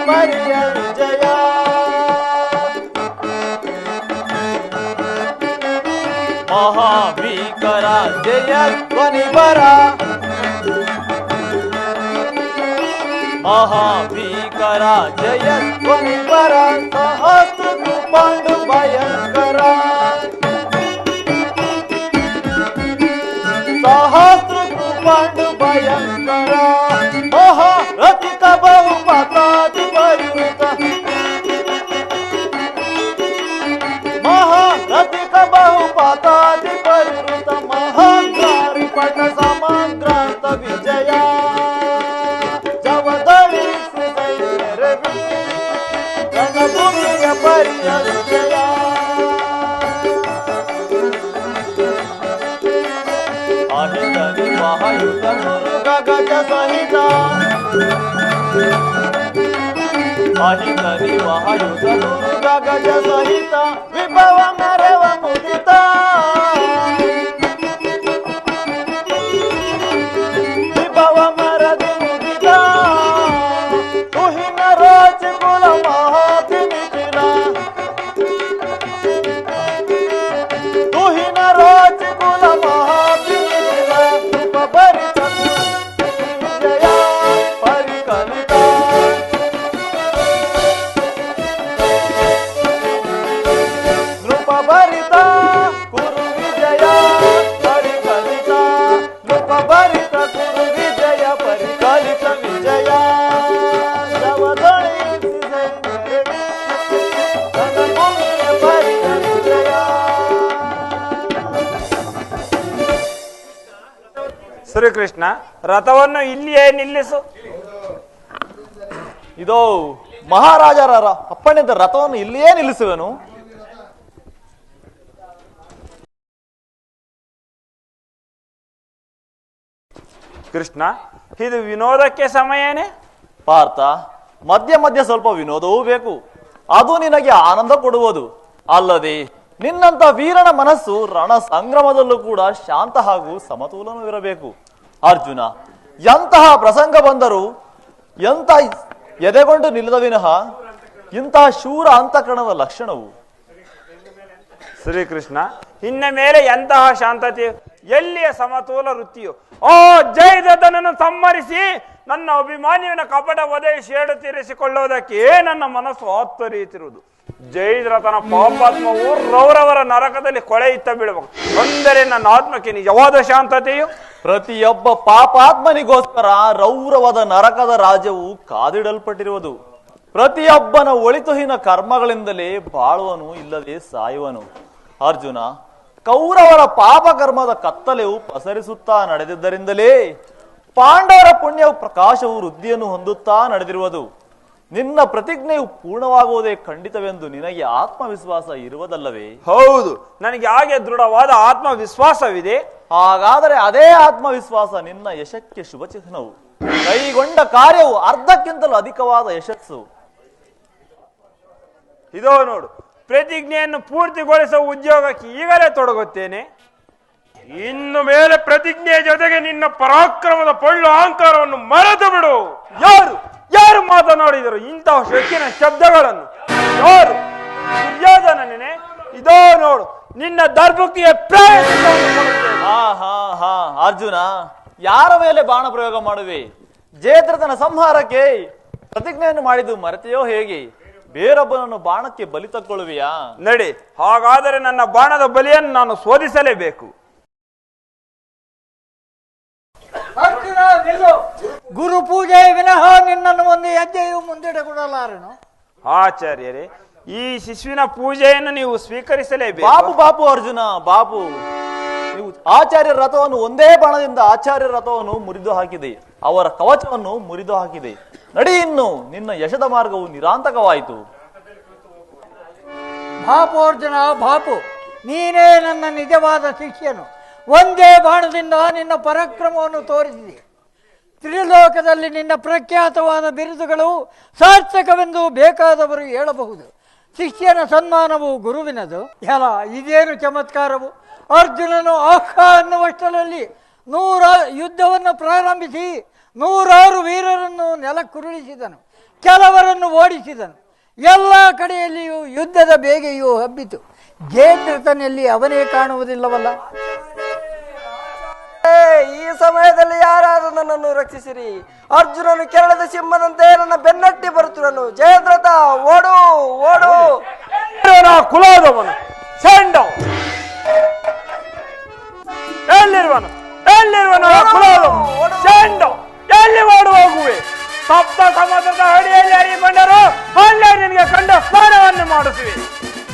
ಪರಿಯ ವಿಜಯ ಮಹಾಭೀಕರ ಜಯ ಧ್ವನಿ ಬರ ಮಹಾಭೀಕರ ಜಯ ಧ್ವನಿ ಬರ ಸಹಸ್ರ ಪಾಂಡು ಭಯಂಕರ ಸಹಸ್ರ ಪಾಂಡು ಭಯಂಕರ ಮಹಾರಥಿಕ ಬಹುಪತಾತಿ ಪರಿವೃತ ಮಹಾರಥಿಕ ಬಹುಪತಾತಿ ಪರಿವೃತ ಮಹಾಂಗಾರಿ ಪಟ ಸಮಗ್ರಾಂತ ವಿಜಯ ಜವದಳಿ ರಣಭೂಮಿಯ ಪರಿಯ ವಿಜಯ ಅಹಿತನಿ ಮಹಾಯುಧ ಮುರುಘ ಗಜ ಸಹಿತ ಅಹಿತನಿ ಮಹಾಯುಧ ಮುರುಘ ಗಜ ಸಹಿತ ವಿಭವ ಮೆರವ ಮುದಿತ ವಿಭವ ಮರದಿ ಮುದಿತ ತುಹಿನ ರಾಜಕುಲ ಮಹಾತಿಮಿತಿಲ ತುಹಿನ ರಾಜಕುಲ ಮಹಾತಿಮಿತಿಲ ಉಪಭರಿತ ವಿಜಯ ಪರಿಕಲಿತ ನೃಪಭರಿತ ಕುರು ವಿಜಯ ಪರಿಕಲಿತ ನೃಪಭರಿತ ಕುರು ವಿಜಯ ಪರಿಕಲಿತ ವಿಜಯ ಜವದಳಿ ರಣಭೂಮಿಯ ಪರಿಯ ವಿಜಯ. ಶ್ರೀಕೃಷ್ಣ, ರಥವನ್ನು ಇಲ್ಲಿಯೇ ನಿಲ್ಲಿಸು. ಇದೋ ಮಹಾರಾಜರ ಅಪ್ಪಣೆದ ರಥವನ್ನು ಇಲ್ಲಿಯೇ ನಿಲ್ಲಿಸುವೆನು. ಕೃಷ್ಣ, ಇದು ವಿನೋದಕ್ಕೆ ಸಮಯನೇ? ಪಾರ್ಥ, ಮಧ್ಯ ಮಧ್ಯ ಸ್ವಲ್ಪ ವಿನೋದವೂ ಬೇಕು. ಅದು ನಿನಗೆ ಆನಂದ ಕೊಡುವುದು. ಅಲ್ಲದೆ ನಿನ್ನಂತ ವೀರನ ಮನಸ್ಸು ರಣ ಸಂಗ್ರಮದಲ್ಲೂ ಕೂಡ ಶಾಂತ ಹಾಗೂ ಸಮತೋಲನವಿರಬೇಕು. ಅರ್ಜುನ, ಎಂತಹ ಪ್ರಸಂಗ ಬಂದರೂ ಎಂತ ಎದೆಗೊಂಡು ನಿಲ್ಲದ ವಿನಃ ಇಂತಹ ಶೂರ ಅಂತಃಕರಣದ ಲಕ್ಷಣವು. ಶ್ರೀಕೃಷ್ಣ, ಇನ್ನ ಮೇಲೆ ಎಂತಹ ಶಾಂತತೆ, ಎಲ್ಲಿಯ ಸಮತೋಲ ವೃತ್ತಿಯು? ಓ ಜಯದತ್ತನನ್ನು ಸಂಹರಿಸಿ ನನ್ನ ಅಭಿಮಾನಿಯನ ಕಪಟ ವಧೆ ಸೇಡು ತೀರಿಸಿಕೊಳ್ಳುವುದಕ್ಕೆ ನನ್ನ ಮನಸ್ಸು ಆತ್ತರಿಯುತ್ತಿರುವುದು. ಜಯದ್ರಥನ ಪಾಪಾತ್ಮವು ರೌರವರ ನರಕದಲ್ಲಿ ಕೊಳೆಯುತ್ತ ಬೀಳಬೇಕು. ಅಂದರೆ ನನ್ನ ಆತ್ಮಕ್ಕೆ ನಿಜವಾದ ಶಾಂತತೆಯು. ಪ್ರತಿಯೊಬ್ಬ ಪಾಪಾತ್ಮನಿಗೋಸ್ಕರ ರೌರವದ ನರಕದ ರಾಜ್ಯವು ಕಾದಿಡಲ್ಪಟ್ಟಿರುವುದು. ಪ್ರತಿಯೊಬ್ಬನ ಒಳಿತುಹೀನ ಕರ್ಮಗಳಿಂದಲೇ ಬಾಳುವನು, ಇಲ್ಲದೆ ಸಾಯುವನು. ಅರ್ಜುನ, ಕೌರವರ ಪಾಪ ಕರ್ಮದ ಕತ್ತಲೆಯು ಪಸರಿಸುತ್ತಾ ನಡೆದಿದ್ದರಿಂದಲೇ ಪಾಂಡವರ ಪುಣ್ಯವು ಪ್ರಕಾಶವು ವೃದ್ಧಿಯನ್ನು ಹೊಂದುತ್ತಾ ನಡೆದಿರುವುದು. ನಿನ್ನ ಪ್ರತಿಜ್ಞೆಯು ಪೂರ್ಣವಾಗುವುದೇ ಖಂಡಿತವೆಂದು ನಿನಗೆ ಆತ್ಮವಿಶ್ವಾಸ ಇರುವುದಲ್ಲವೇ? ಹೌದು, ನನಗೆ ಹಾಗೆ ದೃಢವಾದ ಆತ್ಮವಿಶ್ವಾಸವಿದೆ. ಹಾಗಾದರೆ ಅದೇ ಆತ್ಮವಿಶ್ವಾಸ ನಿನ್ನ ಯಶಕ್ಕೆ ಶುಭ ಚಿಹ್ನವು. ಕೈಗೊಂಡ ಕಾರ್ಯವು ಅರ್ಧಕ್ಕಿಂತಲೂ ಅಧಿಕವಾದ ಯಶಸ್ಸು. ಇದೋ ನೋಡು, ಪ್ರತಿಜ್ಞೆಯನ್ನು ಪೂರ್ತಿಗೊಳಿಸುವ ಉದ್ಯೋಗಕ್ಕೆ ಈಗಲೇ ತೊಡಗುತ್ತೇನೆ. ಇನ್ನು ಮೇಲೆ ಪ್ರತಿಜ್ಞೆಯ ಜೊತೆಗೆ ನಿನ್ನ ಪರಾಕ್ರಮದ ಪೊಳ್ಳು ಅಹಂಕಾರವನ್ನು ಮರೆತು ಬಿಡು. ಯಾರು ಮಾತನಾಡಿದರು ಇಂತಹ ಶಕ್ತಿನ ಶಬ್ದಗಳನ್ನು? ಯಾರು? ದುರ್ಯೋಧನನೇ. ಇದೋ ನೋಡು, ನಿನ್ನ ದರ್ಭಕ್ಕೆ ಅರ್ಜುನ, ಯಾರ ಮೇಲೆ ಬಾಣ ಪ್ರಯೋಗ ಮಾಡುವೆ? ಜಯದ್ರಥನ ಸಂಹಾರಕ್ಕೆ ಪ್ರತಿಜ್ಞೆಯನ್ನು ಮಾಡಿದ್ದು ಮರೆತೆಯೋ ಹೇಗೆ? ಬೇರೊಬ್ಬನನ್ನು ಬಾಣಕ್ಕೆ ಬಲಿ ತಕ್ಕೊಳ್ಳುವೆಯಾ? ನಡಿ, ಹಾಗಾದರೆ ನನ್ನ ಬಾಣದ ಬಲಿಯನ್ನು ನಾನು ಶೋಧಿಸಲೇಬೇಕು. ಗುರು ಪೂಜೆ ವಿನಃ ನಿನ್ನನ್ನು ಒಂದು ಹೆಜ್ಜೆಯು ಮುಂದಿಡ ಕೊಡಲಾರನು. ಆಚಾರ್ಯರೇ, ಈ ಶಿಶುವಿನ ಪೂಜೆಯನ್ನು ನೀವು ಸ್ವೀಕರಿಸಲೇಬೇಕು. ಬಾಪು ಅರ್ಜುನ, ಬಾಪು. ನೀವು ಆಚಾರ್ಯರ ರಥವನ್ನು ಒಂದೇ ಬಾಣದಿಂದ ಆಚಾರ್ಯರ ರಥವನ್ನು ಮುರಿದು ಹಾಕಿದೆ, ಅವರ ಕವಚವನ್ನು ಮುರಿದು ಹಾಕಿದೆ. ನಡಿ, ಇನ್ನು ನಿನ್ನ ಯಶದ ಮಾರ್ಗವು ನಿರಾಂತಕವಾಯಿತು. ಬಾಪು ಅರ್ಜುನ, ಬಾಪು, ನೀನೇ ನನ್ನ ನಿಜವಾದ ಶಿಷ್ಯನು. ಒಂದೇ ಬಾಣದಿಂದ ನಿನ್ನ ಪರಾಕ್ರಮವನ್ನು ತೋರಿಸಿದೆ. ತ್ರಿಲೋಕದಲ್ಲಿ ನಿನ್ನ ಪ್ರಖ್ಯಾತವಾದ ಬಿರುದುಗಳು ಸಾರ್ಥಕವೆಂದು ಬೇಕಾದವರು ಹೇಳಬಹುದು. ಶಿಷ್ಯನ ಸನ್ಮಾನವು ಗುರುವಿನದು. ಎಲ್ಲ ಇದೇನು ಚಮತ್ಕಾರವು! ಅರ್ಜುನನು ಆಹ್ವ ಅನ್ನುವಷ್ಟರಲ್ಲಿ ಯುದ್ಧವನ್ನು ಪ್ರಾರಂಭಿಸಿ 100 ವೀರರನ್ನು ನೆಲಕ್ಕುರುಳಿಸಿದನು. ಕೆಲವರನ್ನು ಓಡಿಸಿದನು. ಎಲ್ಲ ಕಡೆಯಲ್ಲಿಯೂ ಯುದ್ಧದ ಬೇಗೆಯೂ ಹಬ್ಬಿತು. ಜಯದ್ರಥನಲ್ಲಿ ಅವನೇ ಕಾಣುವುದಿಲ್ಲವಲ್ಲ. ಈ ಸಮಯದಲ್ಲಿ ಯಾರಾದರೂ ನನ್ನನ್ನು ರಕ್ಷಿಸಿರಿ. ಅರ್ಜುನನು ಕೆರಳದ ಸಿಂಹದಂತೆ ನನ್ನ ಬೆನ್ನಟ್ಟಿ ಬರುತ್ತಿರನು. ಜಯದ್ರಥ ಓಡು ಓಡು. ಕುಲೋದವನು ಸೆಂಡ ಎಲ್ಲಿರುವನು ಕುಲೋದವನು ಸೆಂಡ ಎಲ್ಲಿ ಓಡು ಹೋಗುವೆ? ಸಪ್ತ ಸಮುದ್ರದ ಅಡಿಯಲ್ಲಿ ಹರಿಕೊಂಡರು ಅಲ್ಲೇ ನಿನಗೆ ಕಂಡ ಸ್ನಾನವನ್ನು ಮಾಡಿಸುವೆ.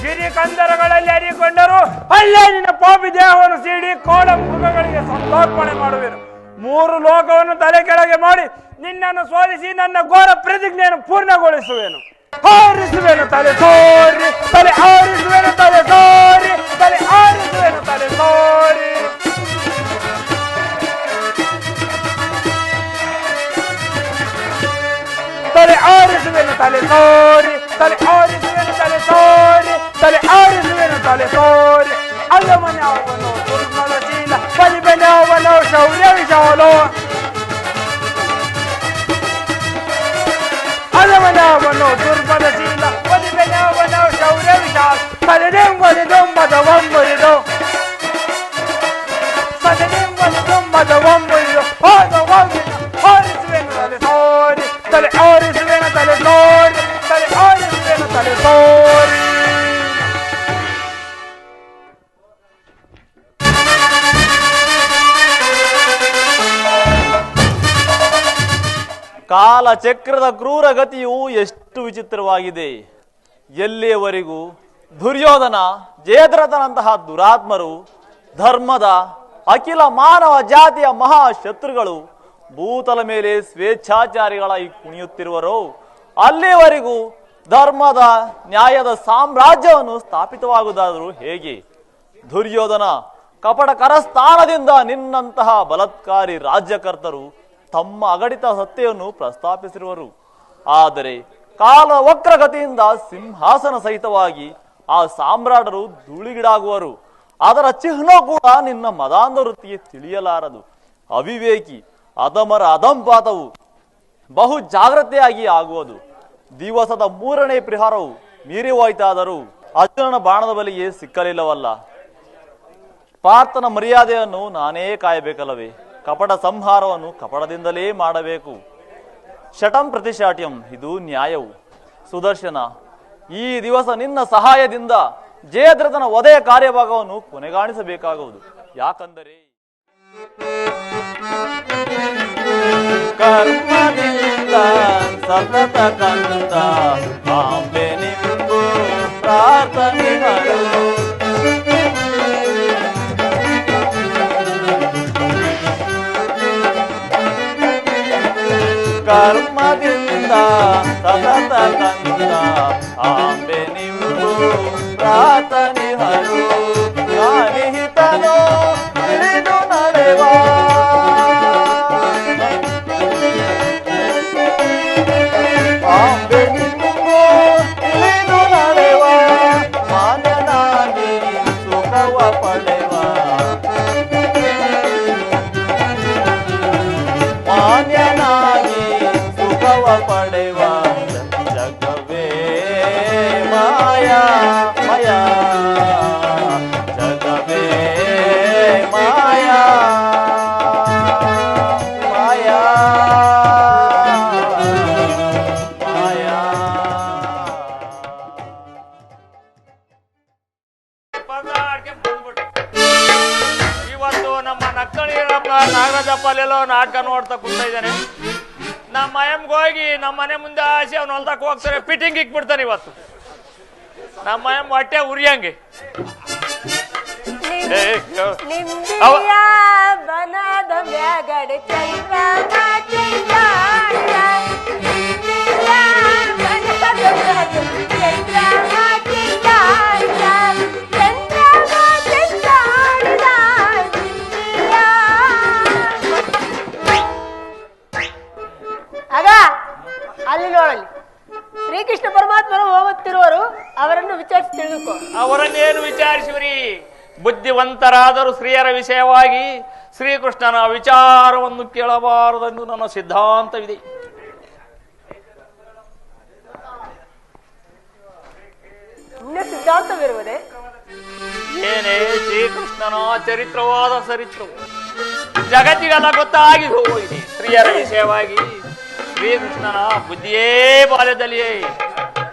ಗಿರಿ ಕಂದರಗಳಲ್ಲಿ ಹರಿಕೊಂಡರು ಅಲ್ಲೇ ನಿನ್ನ ಪಾಪಿ ದೇಹವನ್ನು ಸೀಡಿ ಕೋಡ ಮೃಗಗಳಿಗೆ ಸಂತಾರ್ಪಣೆ ಮಾಡುವೆನು. 3 ಲೋಕವನ್ನು ತಲೆ ಕೆಳಗೆ ಮಾಡಿ ನಿನ್ನನ್ನು ಸೋಲಿಸಿ ನನ್ನ ಘೋರ ಪ್ರತಿಜ್ಞೆಯನ್ನು ಪೂರ್ಣಗೊಳಿಸುವೆನು. ಹಾರಿಸುವೆನು ತಲೆ ಸೋರಿ, ತಲೆ ಆರಿಸುವೆನು ತಲೆ ಸೋರಿ, ತಲೆ ಆರಿಸುವೆನು ತಲೆ ಸೋರಿ. ತಲೆ ಆರಿಸುವೆನು ತಲೆ ಸೋರಿ, ತಲೆ ಆರಿಸುವೆನು ತಲೆ ಸೋರಿ, ತಲೆ ಆರಿಸುವೆನು ತಲೆ ಸೋರಿ. ಅಲ್ಲಮನ್ಯಾವನು ದುರ್ಮಲಶೀಲ ಬಲಿಬೆನವನು ಶೌರ್ಯ ವಿಶಾಲೋ. ಅಲ್ಲಮನ್ಯಾವನು ದುರ್ಮಲಶೀಲ ಬಲಿಬೆನವನು ಶೌರ್ಯ ವಿಶಾಲ. ಸದನೆಂಬಲಿದುಂಬದ ಒಂಬರಿದು, ಸದನೆಂಬಲಿದುಂಬದ ಒಂಬರಿದು. ಆರಿಸುವೆನು ತಲೆ ಸೋರಿ, ತಲೆ ಆರಿಸುವೆನು ತಲೆ ಸೋರಿ, ತಲೆ ಆರಿಸುವೆನು ತಲೆ ಸೋರಿ. ಕಾಲಚಕ್ರದ ಕ್ರೂರ ಗತಿಯು ಎಷ್ಟು ವಿಚಿತ್ರವಾಗಿದೆ. ಎಲ್ಲಿಯವರೆಗೂ ದುರ್ಯೋಧನ, ಜಯದ್ರಥನಂತಹ ದುರಾತ್ಮರು, ಧರ್ಮದ ಅಖಿಲ ಮಾನವ ಜಾತಿಯ ಮಹಾಶತ್ರುಗಳು ಭೂತಲ ಮೇಲೆ ಸ್ವೇಚ್ಛಾಚಾರಿಗಳಾಗಿ ಕುಣಿಯುತ್ತಿರುವರೋ ಅಲ್ಲಿಯವರೆಗೂ ಧರ್ಮದ ನ್ಯಾಯದ ಸಾಮ್ರಾಜ್ಯವನ್ನು ಸ್ಥಾಪಿತವಾಗುವುದಾದರೂ ಹೇಗೆ? ದುರ್ಯೋಧನ ಕಪಟ ಕರಸ್ಥಾನದಿಂದ ನಿನ್ನಂತಹ ಬಲಾತ್ಕಾರಿ ರಾಜ್ಯಕರ್ತರು ತಮ್ಮ ಅಗಡಿತ ಸತ್ತೆಯನ್ನು ಪ್ರಸ್ತಾಪಿಸಿರುವರು. ಆದರೆ ಕಾಲ ವಕ್ರಗತಿಯಿಂದ ಸಿಂಹಾಸನ ಸಹಿತವಾಗಿ ಆ ಸಾಮ್ರಾಟರು ಧೂಳಿಗಿಡಾಗುವರು. ಅದರ ಚಿಹ್ನ ಕೂಡ ನಿನ್ನ ಮದಾಂಧ ವೃತ್ತಿಗೆ ತಿಳಿಯಲಾರದು. ಅವಿವೇಕಿ ಅಧಮರ ಅಧಂಪಾತವು ಬಹು ಜಾಗ್ರತೆಯಾಗಿ ಆಗುವುದು. ದಿವಸದ 3ನೇ ಪ್ರಹಾರವು ಮೀರಿ ಹೋಯ್ತಾದರೂ ಅರ್ಜುನನ ಬಾಣದ ಬಲಿಗೆ ಸಿಕ್ಕಲಿಲ್ಲವಲ್ಲ. ಪಾರ್ಥನ ಮರ್ಯಾದೆಯನ್ನು ನಾನೇ ಕಾಯಬೇಕಲ್ಲವೇ? ಕಪಟ ಸಂಹಾರವನ್ನು ಕಪಟದಿಂದಲೇ ಮಾಡಬೇಕು. ಶಟಂ ಪ್ರತಿಶಾಟ್ಯಂ, ಇದು ನ್ಯಾಯವು. ಸುದರ್ಶನ, ಈ ದಿವಸ ನಿನ್ನ ಸಹಾಯದಿಂದ ಜಯದ್ರಥನ ವಧೆಯ ಕಾರ್ಯಭಾಗವನ್ನು ಕೊನೆಗಾಣಿಸಬೇಕಾಗುವುದು. ಯಾಕಂದರೆ ಕರ್ಮದಿಂದ ಸತತ ಕಂದ ಆಂಬೆ ನಿಂಬು ಪ್ರಾರ್ಥನೆ ಹರಳು. ಕರ್ಮದಿಂದ ಸತತ ಕಂದ ಆಂಬೆ ನಿಂಬು ಪ್ರಾರ್ಥನೆ ಹರಳು. ಜ್ಞಾನಿಹಿತನು ತಿಳಿದು ನಡೆವಾ ಆಂಬೆ ನಿಂಬು ತಿಳಿದು ನಡೆವ. ಮಾನ್ಯನಾಗಿ ಸುಖವ ಪಡೆವ, ಮಾನ್ಯನಾಗಿ ಸುಖವ ಪಡೆವ. ಜಗವೇ ಮಾಯಾ ಮಾಯಾ, ಜಗವೇ ಮಾಯಾ ಮಾಯಾ ಮಾಯಾ. ಇವತ್ತು ನಮ್ಮ ನಕ್ಕಳಿರಪ್ಪ ನಾಗರಾಜಪ್ಪ ಅಲ್ಲೆಲ್ಲೋ ನಾಟಕ ನೋಡ್ತಾ ಕೂತಾ ಇದ್ದಾನೆ. ನಮ್ಮ ಮಯಮ್ಗೆ ಹೋಗಿ ನಮ್ಮ ಮನೆ ಮುಂದೆ ಆಸೆ ಅವ್ನು ಹೊಲ್ದಕ್ಕೆ ಹೋಗ್ತಾರೆ, ಫಿಟ್ಟಿಂಗ್ ಇಕ್ಬಿಡ್ತಾನೆ. ಇವತ್ತು ನಮ್ಮ ಮಯಮ್ ಹೊಟ್ಟೆ ಉರಿಯಂಗೆ. ಬನದ ಮ್ಯಾಗಡೆ ಚಂದ್ರನ ಚಿಂತಾಡ, ಆಗ ಅಲ್ಲಿ ನೋಡಲಿ ಶ್ರೀಕೃಷ್ಣ ಪರಮಾತ್ಮರು ಹೋಗುತ್ತಿರುವರು. ಅವರನ್ನು ವಿಚಾರಿಸಿ ತಿಳಿದುಕೋ. ಅವರನ್ನೇನು ವಿಚಾರಿಸುವರಿ? ಬುದ್ಧಿವಂತರಾದರೂ ಸ್ತ್ರೀಯರ ವಿಷಯವಾಗಿ ಶ್ರೀಕೃಷ್ಣನ ವಿಚಾರವನ್ನು ಕೇಳಬಾರದೆಂದು ನನ್ನ ಸಿದ್ಧಾಂತವಿದೆ. ಸಿದ್ಧಾಂತವಿರುವುದೇ? ಏನೇ ಶ್ರೀಕೃಷ್ಣನ ಚರಿತ್ರವಾದ ಚರಿತ್ರವು ಜಗತ್ತಿಗೆಲ್ಲ ಗೊತ್ತಾಗಿ ಹೋಗಿದೆ. ಸ್ತ್ರೀಯರ ವಿಷಯವಾಗಿ ಶ್ರೀಕೃಷ್ಣನ ಬುದ್ಧಿಯೇ ಬಾಲ್ಯದಲ್ಲಿಯೇ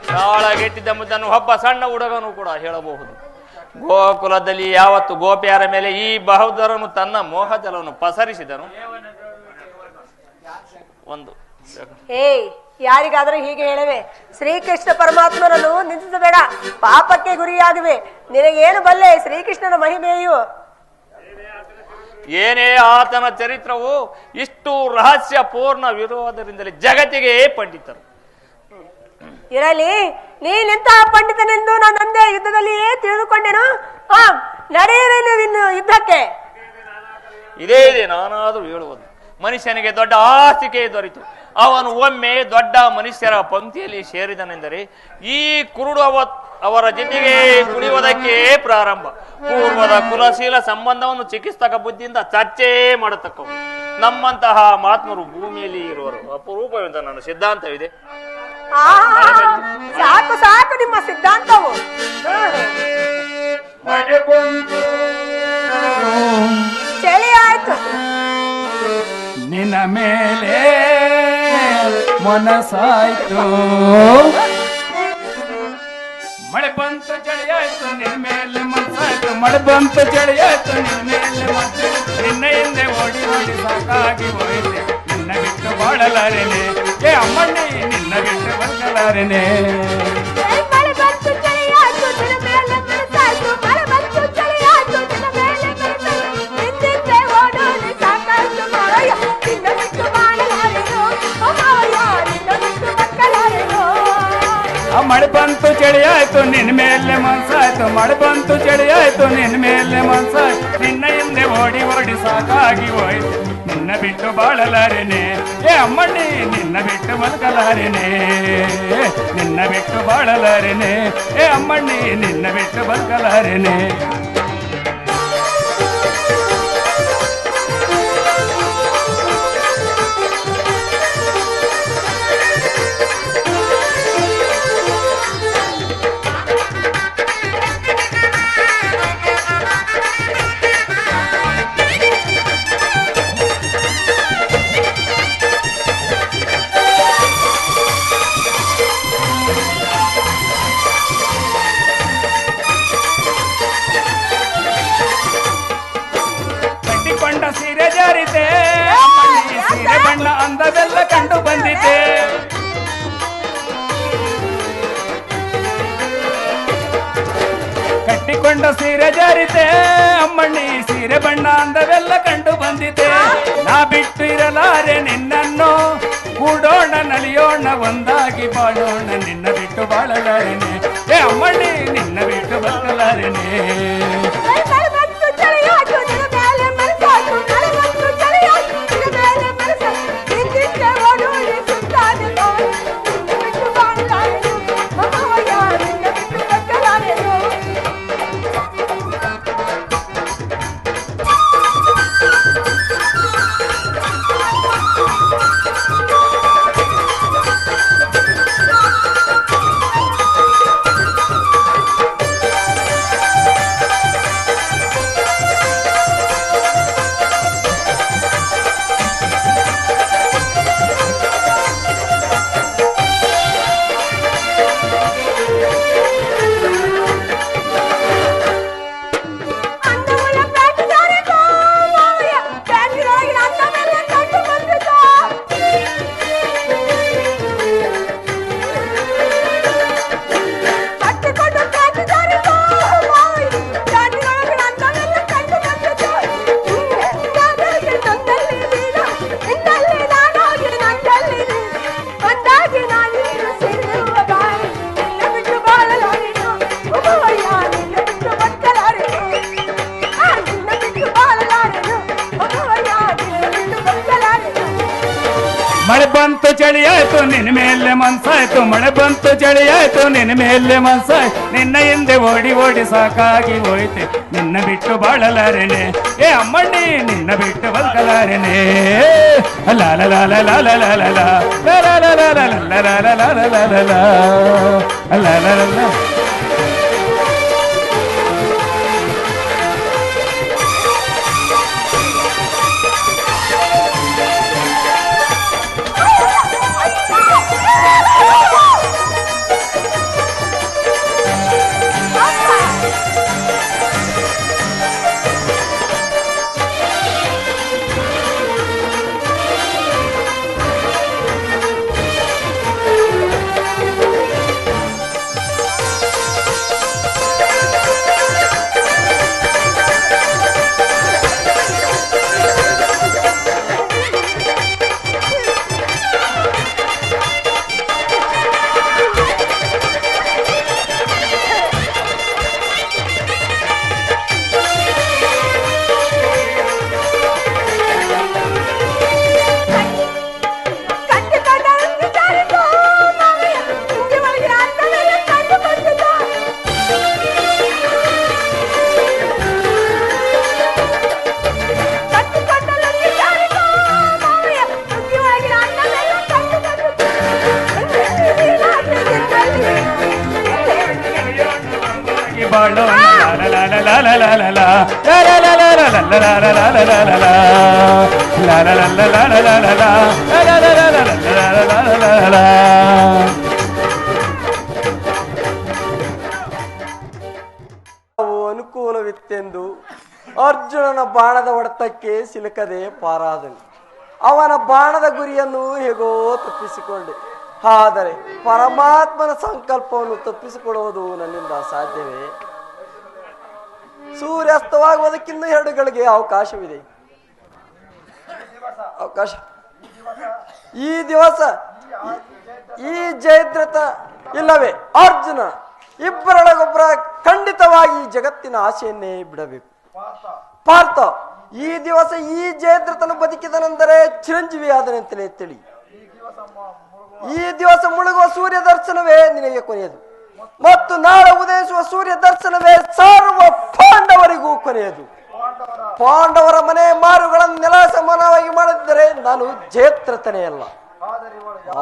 ತಾಳಗೆಟ್ಟಿದ್ದ ಮುದ್ದನ್ನು ಒಬ್ಬ ಸಣ್ಣ ಹುಡುಗನು ಕೂಡ ಹೇಳಬಹುದು. ಗೋಕುಲದಲ್ಲಿ ಯಾವತ್ತು ಗೋಪಿಯರ ಮೇಲೆ ಈ ಬಹದ್ದರನು ತನ್ನ ಮೋಹಜಲವನ್ನು ಪಸರಿಸಿದನು. ಒಂದು ಯಾರಿಗಾದರೂ ಹೀಗೆ ಹೇಳವೆ, ಶ್ರೀಕೃಷ್ಣ ಪರಮಾತ್ಮನನ್ನು ನಿಂದಿಸಬೇಡ, ಪಾಪಕ್ಕೆ ಗುರಿಯಾಗುವೆ. ನಿನಗೇನು ಬಲ್ಲೆ ಶ್ರೀಕೃಷ್ಣನ ಮಹಿಮೆಯು? ಏನೇ ಆತನ ಚರಿತ್ರವು ಇಷ್ಟು ರಹಸ್ಯ ಪೂರ್ಣವಿರುವುದರಿಂದಲೇ ಜಗತ್ತಿಗೆ ಪಂಡಿತರು. ಇರಲಿ, ನೀನೆಂತಹ ಪಂಡಿತನೆಂದು ನಾನಂದೇ ಯುದ್ಧದಲ್ಲಿಯೇ ತಿಳಿದುಕೊಂಡೆನು. ನಡೆಯುವೆನು ಇನ್ನು ಯುದ್ಧಕ್ಕೆ. ಇದೇ ಇದೆ ನಾನಾದರೂ ಹೇಳುವುದು. ಮನುಷ್ಯನಿಗೆ ದೊಡ್ಡ ಆಸ್ತಿಕೆ ದೊರೆತು ಅವನು ಒಮ್ಮೆ ದೊಡ್ಡ ಮನುಷ್ಯರ ಪಂಕ್ತಿಯಲ್ಲಿ ಸೇರಿದನೆಂದರೆ ಈ ಕುರುಡು ಅವರ ಜೊತೆಗೆ ಕುಣಿಯುವುದಕ್ಕೆ ಪ್ರಾರಂಭ. ಪೂರ್ವದ ಕುಲಶೀಲ ಸಂಬಂಧವನ್ನು ಚಿಕಿತ್ಸಕ ಬುದ್ಧಿಯಿಂದ ಚರ್ಚೆ ಮಾಡತಕ್ಕವು. ನಮ್ಮಂತಹ ಮಹಾತ್ಮರು ಭೂಮಿಯಲ್ಲಿ ಇರುವರು ಅಪರೂಪವೆಂದ ನನ್ನ ಸಿದ್ಧಾಂತವಿದೆ. ಸಾಕು ಸಾಕು ನಿಮ್ಮ ಸಿದ್ಧಾಂತವು. ಚಳಿ ಆಯ್ತು. ನಿನ್ನ ಮೇಲೆ ಮನಸಾಯ್ತು, ಮಳೆ ಬಂತು ಚಳಿ ಆಯ್ತು, ನಿನ್ನ ಮೇಲೆ ಮನಸಾಯ್ತು. ಮಳೆ ಬಂತು ಚಳಿ ಆಯ್ತು, ನಿನ್ನ ಮೇಲೆ ಮನಸಾಯ್ತು. ನಿನ್ನ ಹಿಂದೆ ಓಡಿ ಓಡಿ ಸಾಕಾಗಿ ಹೋಯ್ತೆ, ನಿನ್ನ ಬಿಟ್ಟು ಬಾಳಲಾರೆನೆ. ಏ ಅಮ್ಮಣ್ಣಿ, ನಿನ್ನ ಬಿಟ್ಟು ಬದುಕಲಾರೆನೆ. ಮಳೆ ಬಂತು ಚಳಿ ಆಯ್ತು, ನಿನ್ನ ಮೇಲೆ ಮನಸಾಯ್ತು. ಮಳೆ ಬಂತು ಚಳಿ ಆಯ್ತು, ನಿನ್ನ ಮೇಲೆ ಮನಸಾಯ್ತು. ನಿನ್ನಿಂದೆ ಓಡೋಡಿ ಸಾಕಾಯ್ತು ಮಾರಯ್ಯ, ನಿನ್ನ ಬಿಟ್ಟು ಬಾಳಲಾರೆನು. ಮಾರಯ್ಯ, ನಿನ್ನ ಬಿಟ್ಟು ಬದುಕಲಾರೆನು. ಮಳೆ ಬಂತು ಚಳಿ ಆಯ್ತು, ನಿನ್ನ ಮೇಲೆ ಮನಸಾಯ್ತು. ಮಳೆ ಬಂತು ಚಳಿ ಆಯ್ತು, ನಿನ್ನ ಮೇಲೆ ಮನಸಾಯ್ತು. ನಿನ್ನ ಹಿಂದೆ ಓಡಿ ಓಡಿ ಸಾಕಾಗಿ ಹೋಯ್ತು, ನಿನ್ನ ಬಿಟ್ಟು ಬಾಳಲಾರೆನೆ. ಏ ಅಮ್ಮಣ್ಣಿ, ನಿನ್ನ ಬಿಟ್ಟು ಬದುಕಲಾರೆನೆ. ನಿನ್ನ ಬಿಟ್ಟು ಬಾಳಲಾರೆನೆ. ಏ ಅಮ್ಮಣ್ಣಿ, ನಿನ್ನ ಬಿಟ್ಟು ಬದುಕಲಾರೆನೆ. ಸೀರೆ ಜಾರಿತೆ ಅಮ್ಮಣ್ಣಿ, ಸೀರೆ ಬಣ್ಣ ಅಂದವೆಲ್ಲ ಕಂಡು ಬಂದಿದೆ. ಕಟ್ಟಿಕೊಂಡ ಸೀರೆ ಜಾರಿತೆ ಅಮ್ಮಣ್ಣಿ, ಸೀರೆ ಬಣ್ಣ ಅಂದವೆಲ್ಲ ಕಂಡು ಬಂದಿದೆ. ನಾ ಬಿಟ್ಟು ಇರಲಾರೆ ನಿನ್ನನ್ನು, ಕೂಡೋಣ ನಲಿಯೋಣ ಒಂದಾಗಿ ಬಾಳೋಣ. ನಿನ್ನ ಬಿಟ್ಟು ಬಾಳಲಾರೆನೆ. ಏ ಅಮ್ಮಣ್ಣಿ, ನಿನ್ನ ಬಿಟ್ಟು ಬದುಕಲಾರೆನೆ. ಮಳೆ ಬಂತು ಚಳಿ ಆಯ್ತು, ನಿನ್ನ ಮೇಲೆ ಮನ್ಸಾಯ್ತು. ಮಳೆ ಬಂತು ಚಳಿ ಆಯ್ತು, ನಿನ್ನ ಮೇಲೆ ಮನ್ಸಾಯ್ತು. ನಿನ್ನ ಹಿಂದೆ ಓಡಿ ಓಡಿ ಸಾಕಾಗಿ ಹೋಯ್ತೆ, ನಿನ್ನ ಬಿಟ್ಟು ಬಾಳಲಾರೆನೆ. ಏ ಅಮ್ಮಣ್ಣಿ, ನಿನ್ನ ಬಿಟ್ಟು ಬದುಕಲಾರೆನೆ. ಲಾಲ ಲಾಲ ಲಾಲ ಲಾಲ ಲಾಲ ಲಾಲ ಲಾಲ ಲಾಲ ಲಾಲ ಲಾಲ ಲಾಲ ಲಾಲ ಲಾಲ ಲಾಲ. ಬಾಳೋಣ ಅನುಕೂಲವಿತ್ತೆಂದು ಅರ್ಜುನನ ಬಾಣದ ಹೊಡೆತಕ್ಕೆ ಸಿಲುಕದೆ ಪಾರಾದನು. ಅವನ ಬಾಣದ ಗುರಿಯನ್ನು ಹೇಗೋ ತಪ್ಪಿಸಿಕೊಂಡೆ. ಆದರೆ ಪರಮಾತ್ಮನ ಸಂಕಲ್ಪವನ್ನು ತಪ್ಪಿಸಿಕೊಡುವುದು ನನ್ನಿಂದ ಸಾಧ್ಯವೇ? ಸೂರ್ಯಾಸ್ತವಾಗುವುದಕ್ಕಿಂತ 2 ಗಳಿಗೆ ಅವಕಾಶವಿದೆ. ಈ ದಿವಸ ಈ ಜಯದ್ರಥ ಇಲ್ಲವೇ ಅರ್ಜುನ ಇಬ್ಬರೊಳಗೊಬ್ಬರ ಖಂಡಿತವಾಗಿ ಜಗತ್ತಿನ ಆಸೆಯನ್ನೇ ಬಿಡಬೇಕು. ಪಾರ್ಥ, ಈ ದಿವಸ ಈ ಜಯದ್ರಥನು ಬದುಕಿದನೆಂದರೆ ಚಿರಂಜೀವಿ ಆದನೆಂತಲೇ ತಿಳಿ. ಈ ದಿವಸ ಮುಳುಗುವ ಸೂರ್ಯ ದರ್ಶನವೇ ನಿನಗೆ ಕೊನೆಯದು, ಮತ್ತು ನಾಳೆ ಉದಯಿಸುವ ಸೂರ್ಯ ದರ್ಶನವೇ ಸರ್ವ ಪಾಂಡವರಿಗೂ ಕೊನೆಯದು. ಪಾಂಡವರ ಮನೆ ಮಾರುಗಳನ್ನು ನೆಲ ಸಮಾನವಾಗಿ ಮಾಡದಿದ್ದರೆ ನಾನು ಜಯದ್ರಥನೇ ಅಲ್ಲ.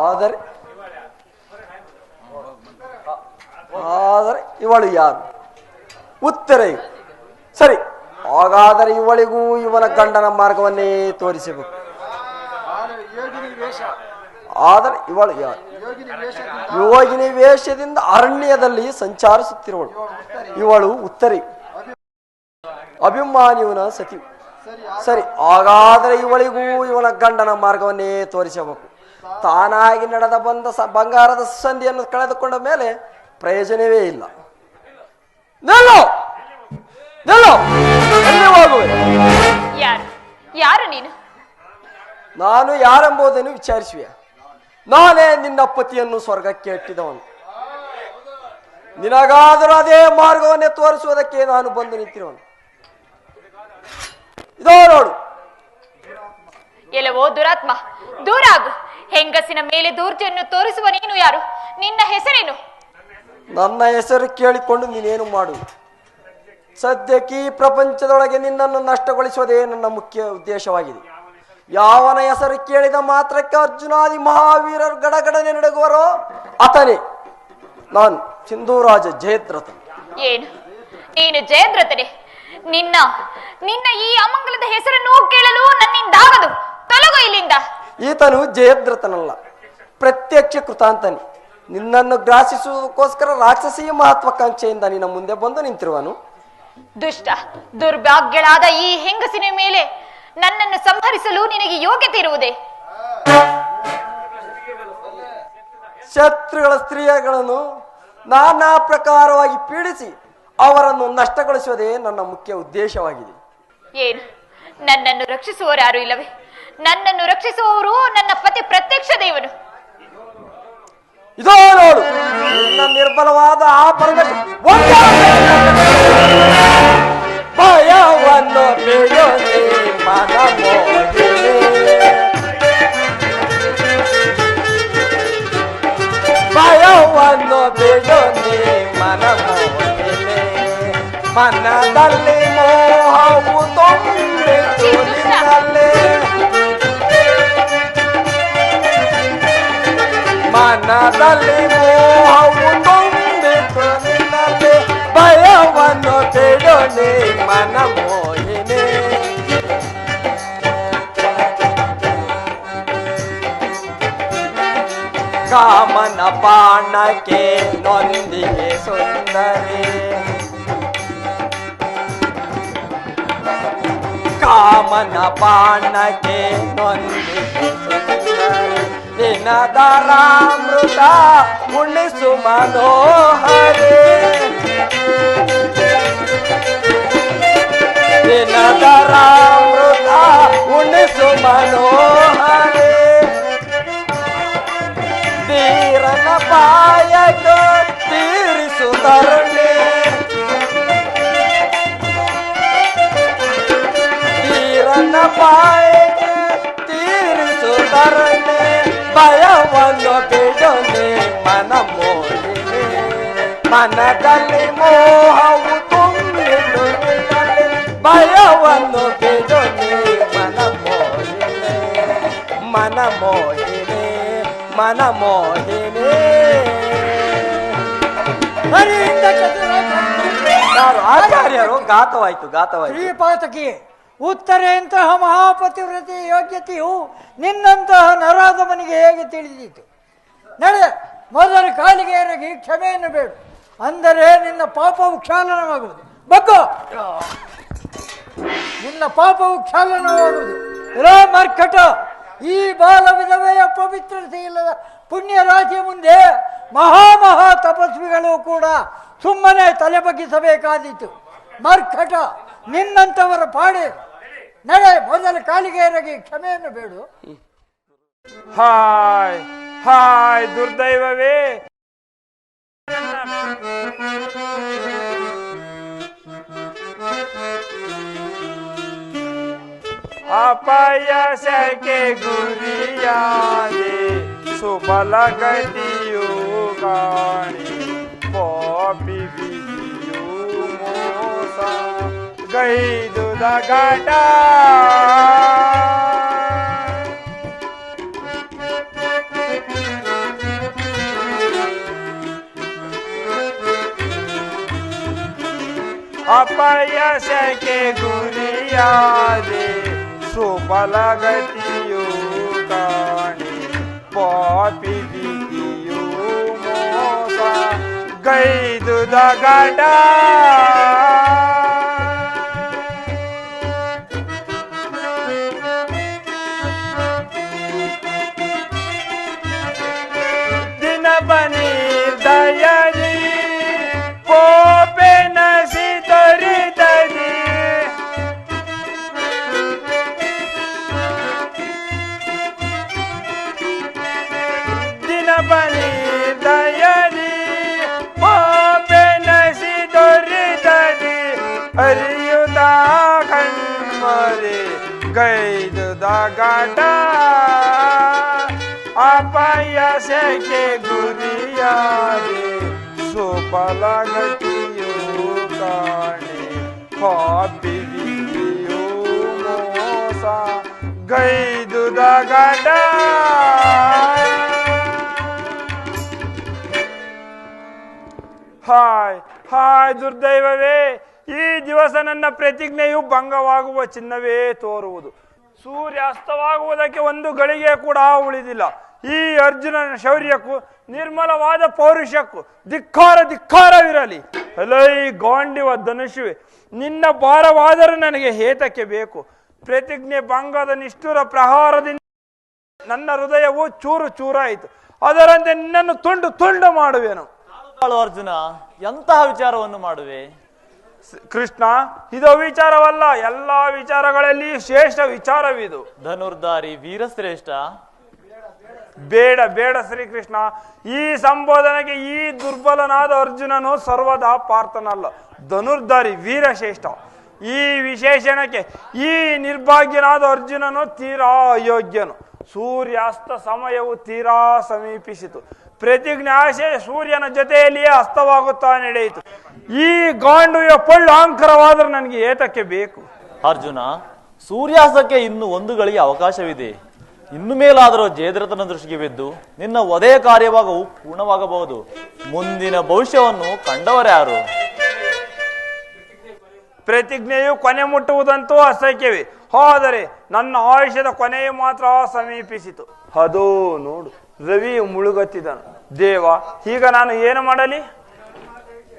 ಆದರೆ ಇವಳು ಯಾರು? ಉತ್ತರೆಯು. ಸರಿ, ಹಾಗಾದರೆ ಇವಳಿಗೂ ಇವನ ಗಂಡನ ಮಾರ್ಗವನ್ನೇ ತೋರಿಸಬೇಕು. ಆದರೆ ಇವಳು ಯಾರು? ಯೋಗಿನಿ ವೇಷದಿಂದ ಅರಣ್ಯದಲ್ಲಿ ಸಂಚರಿಸುತ್ತಿರುವಳು. ಇವಳು ಉತ್ತರಿ, ಅಭಿಮಾನಿಯವನ ಸತಿ. ಸರಿ, ಹಾಗಾದರೆ ಇವಳಿಗೂ ಇವನ ಗಂಡನ ಮಾರ್ಗವನ್ನೇ ತೋರಿಸಬೇಕು. ತಾನಾಗಿ ನಡೆದ ಬಂದ ಬಂಗಾರದ ಸಂಧಿಯನ್ನು ಕಳೆದುಕೊಂಡ ಮೇಲೆ ಪ್ರಯೋಜನವೇ ಇಲ್ಲ. ನಿಲ್ಲು, ಎಲ್ಲಿ ಹೋಗುವೆ? ಯಾರು ನೀನು? ನಾನು ಯಾರೆಂಬುದನ್ನು ವಿಚಾರಿಸುವೆ? ನಾನೇ ನಿನ್ನ ಪತಿಯನ್ನು ಸ್ವರ್ಗಕ್ಕೆ ಎಟ್ಟಿದವನು. ನಿನಗಾದರೂ ಅದೇ ಮಾರ್ಗವನ್ನೇ ತೋರಿಸುವುದಕ್ಕೆ ನಾನು ಬಂದು ನಿಂತಿರುವನು. ಇದೋ ನೋಡು. ಎಲ್ಲವೋ ದುರಾತ್ಮ, ದೂರಾಗು. ಹೆಂಗಸಿನ ಮೇಲೆ ದೌರ್ಜನ್ಯ ತೋರಿಸುವ ನೀನು ಯಾರು? ನಿನ್ನ ಹೆಸರೇನು? ನನ್ನ ಹೆಸರು ಕೇಳಿಕೊಂಡು ನೀನೇನು ಮಾಡು? ಸದ್ಯಕ್ಕೆ ಈ ಪ್ರಪಂಚದೊಳಗೆ ನಿನ್ನನ್ನು ನಷ್ಟಗೊಳಿಸುವುದೇ ನನ್ನ ಮುಖ್ಯ ಉದ್ದೇಶವಾಗಿದೆ. ಯಾವನ ಹೆಸರು ಕೇಳಿದ ಮಾತ್ರಕ್ಕೆ ಅರ್ಜುನಾದಿ ಮಹಾವೀರರು ಗಡಗಡನೆ ನಡುಗುವರೋ ಆತನೇ ನಾನು, ಸಿಂಧೂರಾಜ ಜಯದ್ರಥ. ಏನು ನೀನು ಜಯದ್ರಥನೇ? ನಿನ್ನ ನಿನ್ನ ಈ ಅಮಂಗಲದ ಹೆಸರನ್ನು ಕೇಳಲು ನನ್ನಿಂದಾಗದು. ತೊಲಗು ಇಲ್ಲಿಂದ. ಈತನು ಜಯದ್ರಥನಲ್ಲ, ಪ್ರತ್ಯಕ್ಷ ಕೃತಾಂತನಿ. ನಿನ್ನನ್ನು ಗ್ರಾಸಿಸುವುದಕ್ಕೋಸ್ಕರ ರಾಕ್ಷಸೀಯ ಮಹತ್ವಾಕಾಂಕ್ಷೆಯಿಂದ ನಿನ್ನ ಮುಂದೆ ಬಂದು ನಿಂತಿರುವನು. ದುಷ್ಟ ದುರ್ಭಾಗ್ಯಳಾದ ಈ ಹೆಂಗಸಿನ ಮೇಲೆ ನನ್ನನ್ನು ಸಂಹರಿಸಲು ನಿನಗೆ ಯೋಗ್ಯತೆ ಇರುವುದೇ? ಶತ್ರುಗಳ ಸ್ತ್ರೀಯಗಳನ್ನು ನಾನಾ ಪ್ರಕಾರವಾಗಿ ಪೀಡಿಸಿ ಅವರನ್ನು ನಷ್ಟಗೊಳಿಸುವುದೇ ನನ್ನ ಮುಖ್ಯ ಉದ್ದೇಶವಾಗಿದೆ. ಏನು, ನನ್ನನ್ನು ರಕ್ಷಿಸುವವರು ಯಾರು ಇಲ್ಲವೇ? ನನ್ನನ್ನು ರಕ್ಷಿಸುವವರು ನನ್ನ ಪತಿ ಪ್ರತ್ಯಕ್ಷ ದೇವನು. ಇದೋ ನೋಡು, ನಿನ್ನ ನಿರ್ಬಲವಾದ ಆ ಪರಮೇಶ ಭಯವನ್ನು ಬಿಡೋದೆ ಮನಮೋಹಿನಿ, ಭಯವನ್ನು ಬಿಡೋದೆ ಮನಮೋಹಿನಿ, ಮನದಲ್ಲಿ ಮೋಹವು ತುಂಬಿತು ನಿನ್ನಲ್ಲಿ, ಮನದಲ್ಲಿ ಮೋಹವು ತುಂಬಿತು ನಿನ್ನಲ್ಲಿ, ಭಯವನ್ನು ಬಿಡೋನೆ ಮನಮೋಹಿನಿ. ಕಾಮನ ಬಾಣಕ್ಕೆ ನೊಂದಿಗೆ ಸುಂದರಿ, ಕಾಮನ ಬಾಣಕ್ಕೆ ನೊಂದಿಗೆ ಸುಂದರಿ, ದಿನದರಾಮೃತ ಉಣಿಸು ಮನೋಹರಿ, ದಿನದರಾಮೃತ ಉಣಿಸು ಮನೋಹರಿ, ಧೀರನ ಪಾಯಕ ತೀರಿಸು ತರುಣಿ, ಧೀರನ ಪಾಯಕ ತೀರಿಸು ತರುಣಿ, ಭಯವನ್ನು ಬಿಡೋನೆ ಮನಮೋಹಿನಿ, ಮನದಲ್ಲಿ ಮೋಹವು ತುಂಬಿತು ನಿನ್ನಲ್ಲಿ, ಭಯವನ್ನು ಬಿಡೋನೆ ಮನಮೋಹಿನಿ, ಮನಮೋಹಿನಿ, ಮನಮೋಹಿನಿ. ಹರಿಯಿಂದ ಘಾತವಾಯ್ತು. ಶ್ರೀಪಾತಕಿ, ಉತ್ತರೆಯಂತಹ ಮಹಾಪತಿವ್ರತೆ ಯೋಗ್ಯತೆಯು ನಿನ್ನಂತಹ ನರಾಧಮನಿಗೆ ಹೇಗೆ ತಿಳಿದಿತ್ತು? ನಡೆ, ಮೊದಲು ಕಾಲಿಗೆ ಎರಗಿ ಕ್ಷಮೆಯನ್ನು ಬೇಡು, ಅಂದರೆ ನಿನ್ನ ಪಾಪವು ಕ್ಷಾಲನವಾಗುವುದು. ಬಗ್ಗು, ನಿನ್ನ ಪಾಪವು ಕ್ಷಾಲನವಾಗುವುದು. ಮರ್ಕಟ, ಈ ಬಾಲ ವಿಧವೆಯ ಪವಿತ್ರತೆ ಇಲ್ಲದ ಪುಣ್ಯ ರಾಶಿಯ ಮುಂದೆ ಮಹಾ ತಪಸ್ವಿಗಳು ಕೂಡ ಸುಮ್ಮನೆ ತಲೆ ಬಗ್ಗಿಸಬೇಕಾದೀತು. ಮರ್ಕಟ, ನಿನ್ನಂಥವರ ಪಾಡೆ. ನಡೆ, ಮೊದಲು ಕಾಲಿಗೆ ಎರಗಿ ಕ್ಷಮೆಯನ್ನು ಬೇಡು. ಹಾಯ್ ಹಾಯ್ ದುರ್ದೈವವೇ, ಅಪಯಸಕ್ಕೆ ಗುರಿಯಾದೆ ಸುಬಲ ಗತಿಯು ಕಾಣಿ ಪಾಪಿ ವಿಧಿಯು ಮೋಸ ಗೈದುದ ಘಟ ಅಪಯಸಕ್ಕೆ ಗುರಿಯಾದೆ ಸುಬಲ ಗತಿಯು ಕಾಣಿ ಪಾಪಿ ವಿಧಿಯು ಮೋಸ ಗೈದುದ ಘಟ ದಿನ ಬನಿ ದಯದಿ ಪೋಪೆನಸಿ ದೊರೆತದಿ ದಿನ ಬನಿ ದಯದಿ ಪೋಪೆನಸಿ ದೊರೆತದಿ ಅರಿಯುದ ಕಣ್ಮರೆ ಗೈದುದ ಘಟ ಅಪಯಸಕ್ಕೆ ಗುರಿಯಾದೆ ಸುಬಲ ಗತಿಯು ಕಾಣೆ ಪಾಪಿ ವಿಧಿಯು ಮೋಸ ಗೈದುದ ಘಟ ಹಾಯ್ ಹಾಯ್ ದುರ್ದೈವವೇ, ಈ ದಿವಸ ನನ್ನ ಪ್ರತಿಜ್ಞೆಯು ಭಂಗವಾಗುವ ಚಿನ್ನವೇ ತೋರುವುದು. ಸೂರ್ಯಾಸ್ತವಾಗುವುದಕ್ಕೆ ಒಂದು ಗಳಿಗೆ ಕೂಡ ಉಳಿದಿಲ್ಲ. ಈ ಅರ್ಜುನನ ಶೌರ್ಯಕ್ಕೂ ನಿರ್ಮಲವಾದ ಪೌರುಷಕ್ಕೂ ಧಿಕ್ಕಾರವಿರಲಿ. ಅಲೈ ಗಾಂಡಿವ ಧನುಷುವೆ, ನಿನ್ನ ಭಾರವಾದರೂ ನನಗೆ ಹೇತಕ್ಕೆ ಬೇಕು. ಪ್ರತಿಜ್ಞೆ ಭಂಗದ ನಿಷ್ಠುರ ಪ್ರಹಾರದಿಂದ ನನ್ನ ಹೃದಯವು ಚೂರು ಚೂರಾಯಿತು. ಅದರಂತೆ ನಿನ್ನನ್ನು ತುಂಡು ತುಂಡು ಮಾಡುವೆನು. ಅರ್ಜುನ, ಎಂತಹ ವಿಚಾರವನ್ನು ಮಾಡುವೆ? ಕೃಷ್ಣ, ಇದು ವಿಚಾರವಲ್ಲ, ಎಲ್ಲಾ ವಿಚಾರಗಳಲ್ಲಿ ಶ್ರೇಷ್ಠ ವಿಚಾರವಿದು. ಧನುರ್ಧಾರಿ ವೀರಶ್ರೇಷ್ಠ, ಬೇಡ ಬೇಡ ಶ್ರೀಕೃಷ್ಣ. ಈ ಸಂಬೋಧನೆಗೆ ಈ ದುರ್ಬಲನಾದ ಅರ್ಜುನನು ಸರ್ವದಾ ಪಾರ್ಥನಲ್ಲ, ಧನುರ್ಧಾರಿ ವೀರಶ್ರೇಷ್ಠ. ಈ ವಿಶೇಷಣಕ್ಕೆ ಈ ನಿರ್ಭಾಗ್ಯನಾದ ಅರ್ಜುನನು ತೀರಾ ಅಯೋಗ್ಯನು. ಸೂರ್ಯಾಸ್ತ ಸಮಯವು ತೀರಾ ಸಮೀಪಿಸಿತು. ಪ್ರತಿಜ್ಞೆ ಆಶೆ ಸೂರ್ಯನ ಜೊತೆಯಲ್ಲಿಯೇ ಅಸ್ತವಾಗುತ್ತಾ ನಡೆಯಿತು. ಈ ಗಾಂಡುಯ ಪೊಳ್ಳು ಅಹಂಕಾರವಾದರೂ ನನಗೆ ಏತಕ್ಕೆ ಬೇಕು? ಅರ್ಜುನ, ಸೂರ್ಯಾಸ್ತಕ್ಕೆ ಇನ್ನು ಒಂದು ಗಳಿಗೆ ಅವಕಾಶವಿದೆ. ಇನ್ನು ಮೇಲಾದರೂ ಜಯದ್ರಥನ ದೃಷ್ಟಿಗೆ ಬಿದ್ದು ನಿನ್ನ ವಧೆಯ ಕಾರ್ಯಭಾಗವು ಪೂರ್ಣವಾಗಬಹುದು. ಮುಂದಿನ ಭವಿಷ್ಯವನ್ನು ಕಂಡವರ್ಯಾರು? ಪ್ರತಿಜ್ಞೆಯು ಕೊನೆ ಮುಟ್ಟುವುದಂತೂ ಅಸಖ್ಯವೇ, ಆದರೆ ನನ್ನ ಆಯುಷ್ಯದ ಕೊನೆಯು ಮಾತ್ರ ಸಮೀಪಿಸಿತು. ಅದೋ ನೋಡು, ರವಿ ಮುಳುಗತ್ತಿದನು. ದೇವ, ಈಗ ನಾನು ಏನು ಮಾಡಲಿ?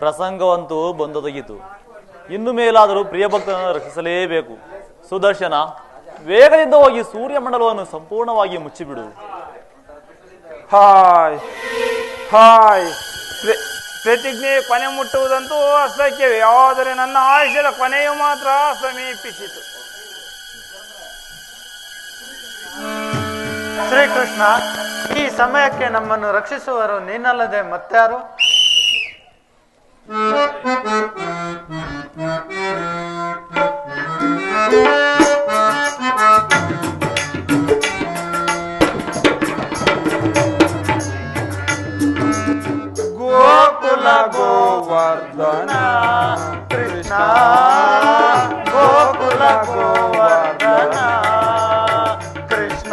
ಪ್ರಸಂಗವಂತೂ ಬಂದೊದಗಿತು. ಇನ್ನು ಮೇಲಾದರೂ ಪ್ರಿಯ ಭಕ್ತನನ್ನು ರಕ್ಷಿಸಲೇಬೇಕು. ಸುದರ್ಶನ, ವೇಗದಿಂದ ಹೋಗಿ ಸೂರ್ಯಮಂಡಲವನ್ನು ಸಂಪೂರ್ಣವಾಗಿ ಮುಚ್ಚಿಬಿಡು. ಹಾಯ್ ಹಾಯ್ ಪ್ರತಿಜ್ಞೆ ಕೊನೆ ಮುಟ್ಟುವುದಂತೂ ಅಸಖ್ಯವೇ, ಆದರೆ ನನ್ನ ಆಯುಷ್ಯದ ಕೊನೆಯು ಮಾತ್ರ ಸಮೀಪಿಸಿತು. ಶ್ರೀಕೃಷ್ಣ, ಈ ಸಮಯಕ್ಕೆ ನಮ್ಮನ್ನು ರಕ್ಷಿಸುವರು ನೀನಲ್ಲದೆ ಮತ್ತಾರು? ಗೋಕುಲ ಗೋವರ್ಧನ ಕೃಷ್ಣ, ಗೋಕುಲ ಗೋವರ್ಧನ ಕೃಷ್ಣ.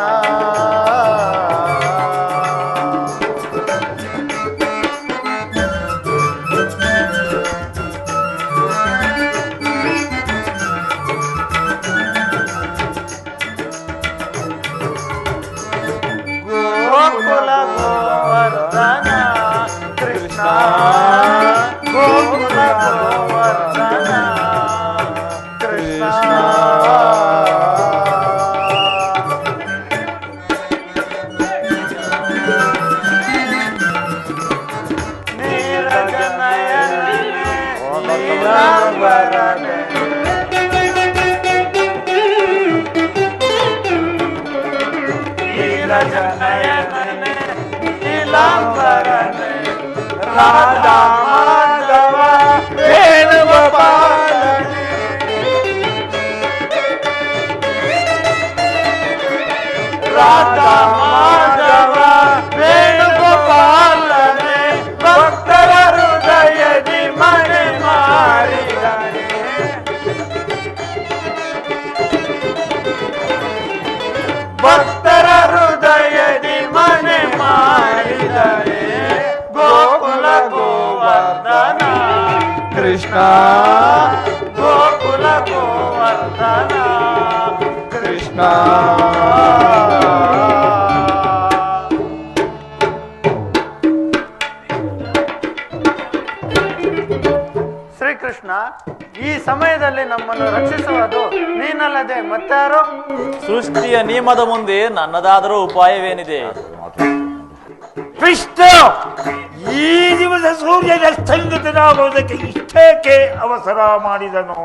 ಗೋಕುಲ ಗೋವರ್ಧನ ಕೃಷ್ಣ ನೀರಜನಯನನೆ ನೀಲಾಂಬರನೆ ನೀರಜನಯನನೆ ನೀಲಾಂಬರನೆ ರಾಧಾ ಮಾಧವ ವೇಣುಗೋಪಾಲನೆ ರಾಧಾ ಮಾಧವ ವೇಣುಗೋಪಾಲನೆ ಭಕ್ತರ ಹೃದಯದಿ ಮನೆ ಮಾರಿದನೆ ಭಕ್ತರ ಹೃದಯದಿ ಮನೆ ಮಾರಿದನೆ ಗೋಕುಲ ಗೋವರ್ಧನ ಕೃಷ್ಣ ಗೋಕುಲ ಗೋವರ್ಧನ ಕೃಷ್ಣ ಶ್ರೀಕೃಷ್ಣ, ಈ ಸಮಯದಲ್ಲಿ ನಮ್ಮನ್ನು ರಕ್ಷಿಸುವುದು ನೀನಲ್ಲದೆ ಮತ್ತಾರು? ಸೃಷ್ಟಿಯ ನಿಯಮದ ಮುಂದೆ ನನ್ನದಾದರೂ ಉಪಾಯವೇನಿದೆ? ಕೃಷ್ಣ, ಈ ದಿವಸ ಸೂರ್ಯನ ಸಂಗತನಾಗುವುದಕ್ಕೆ ಇಷ್ಟೇಕೆ ಅವಸರ ಮಾಡಿದನು?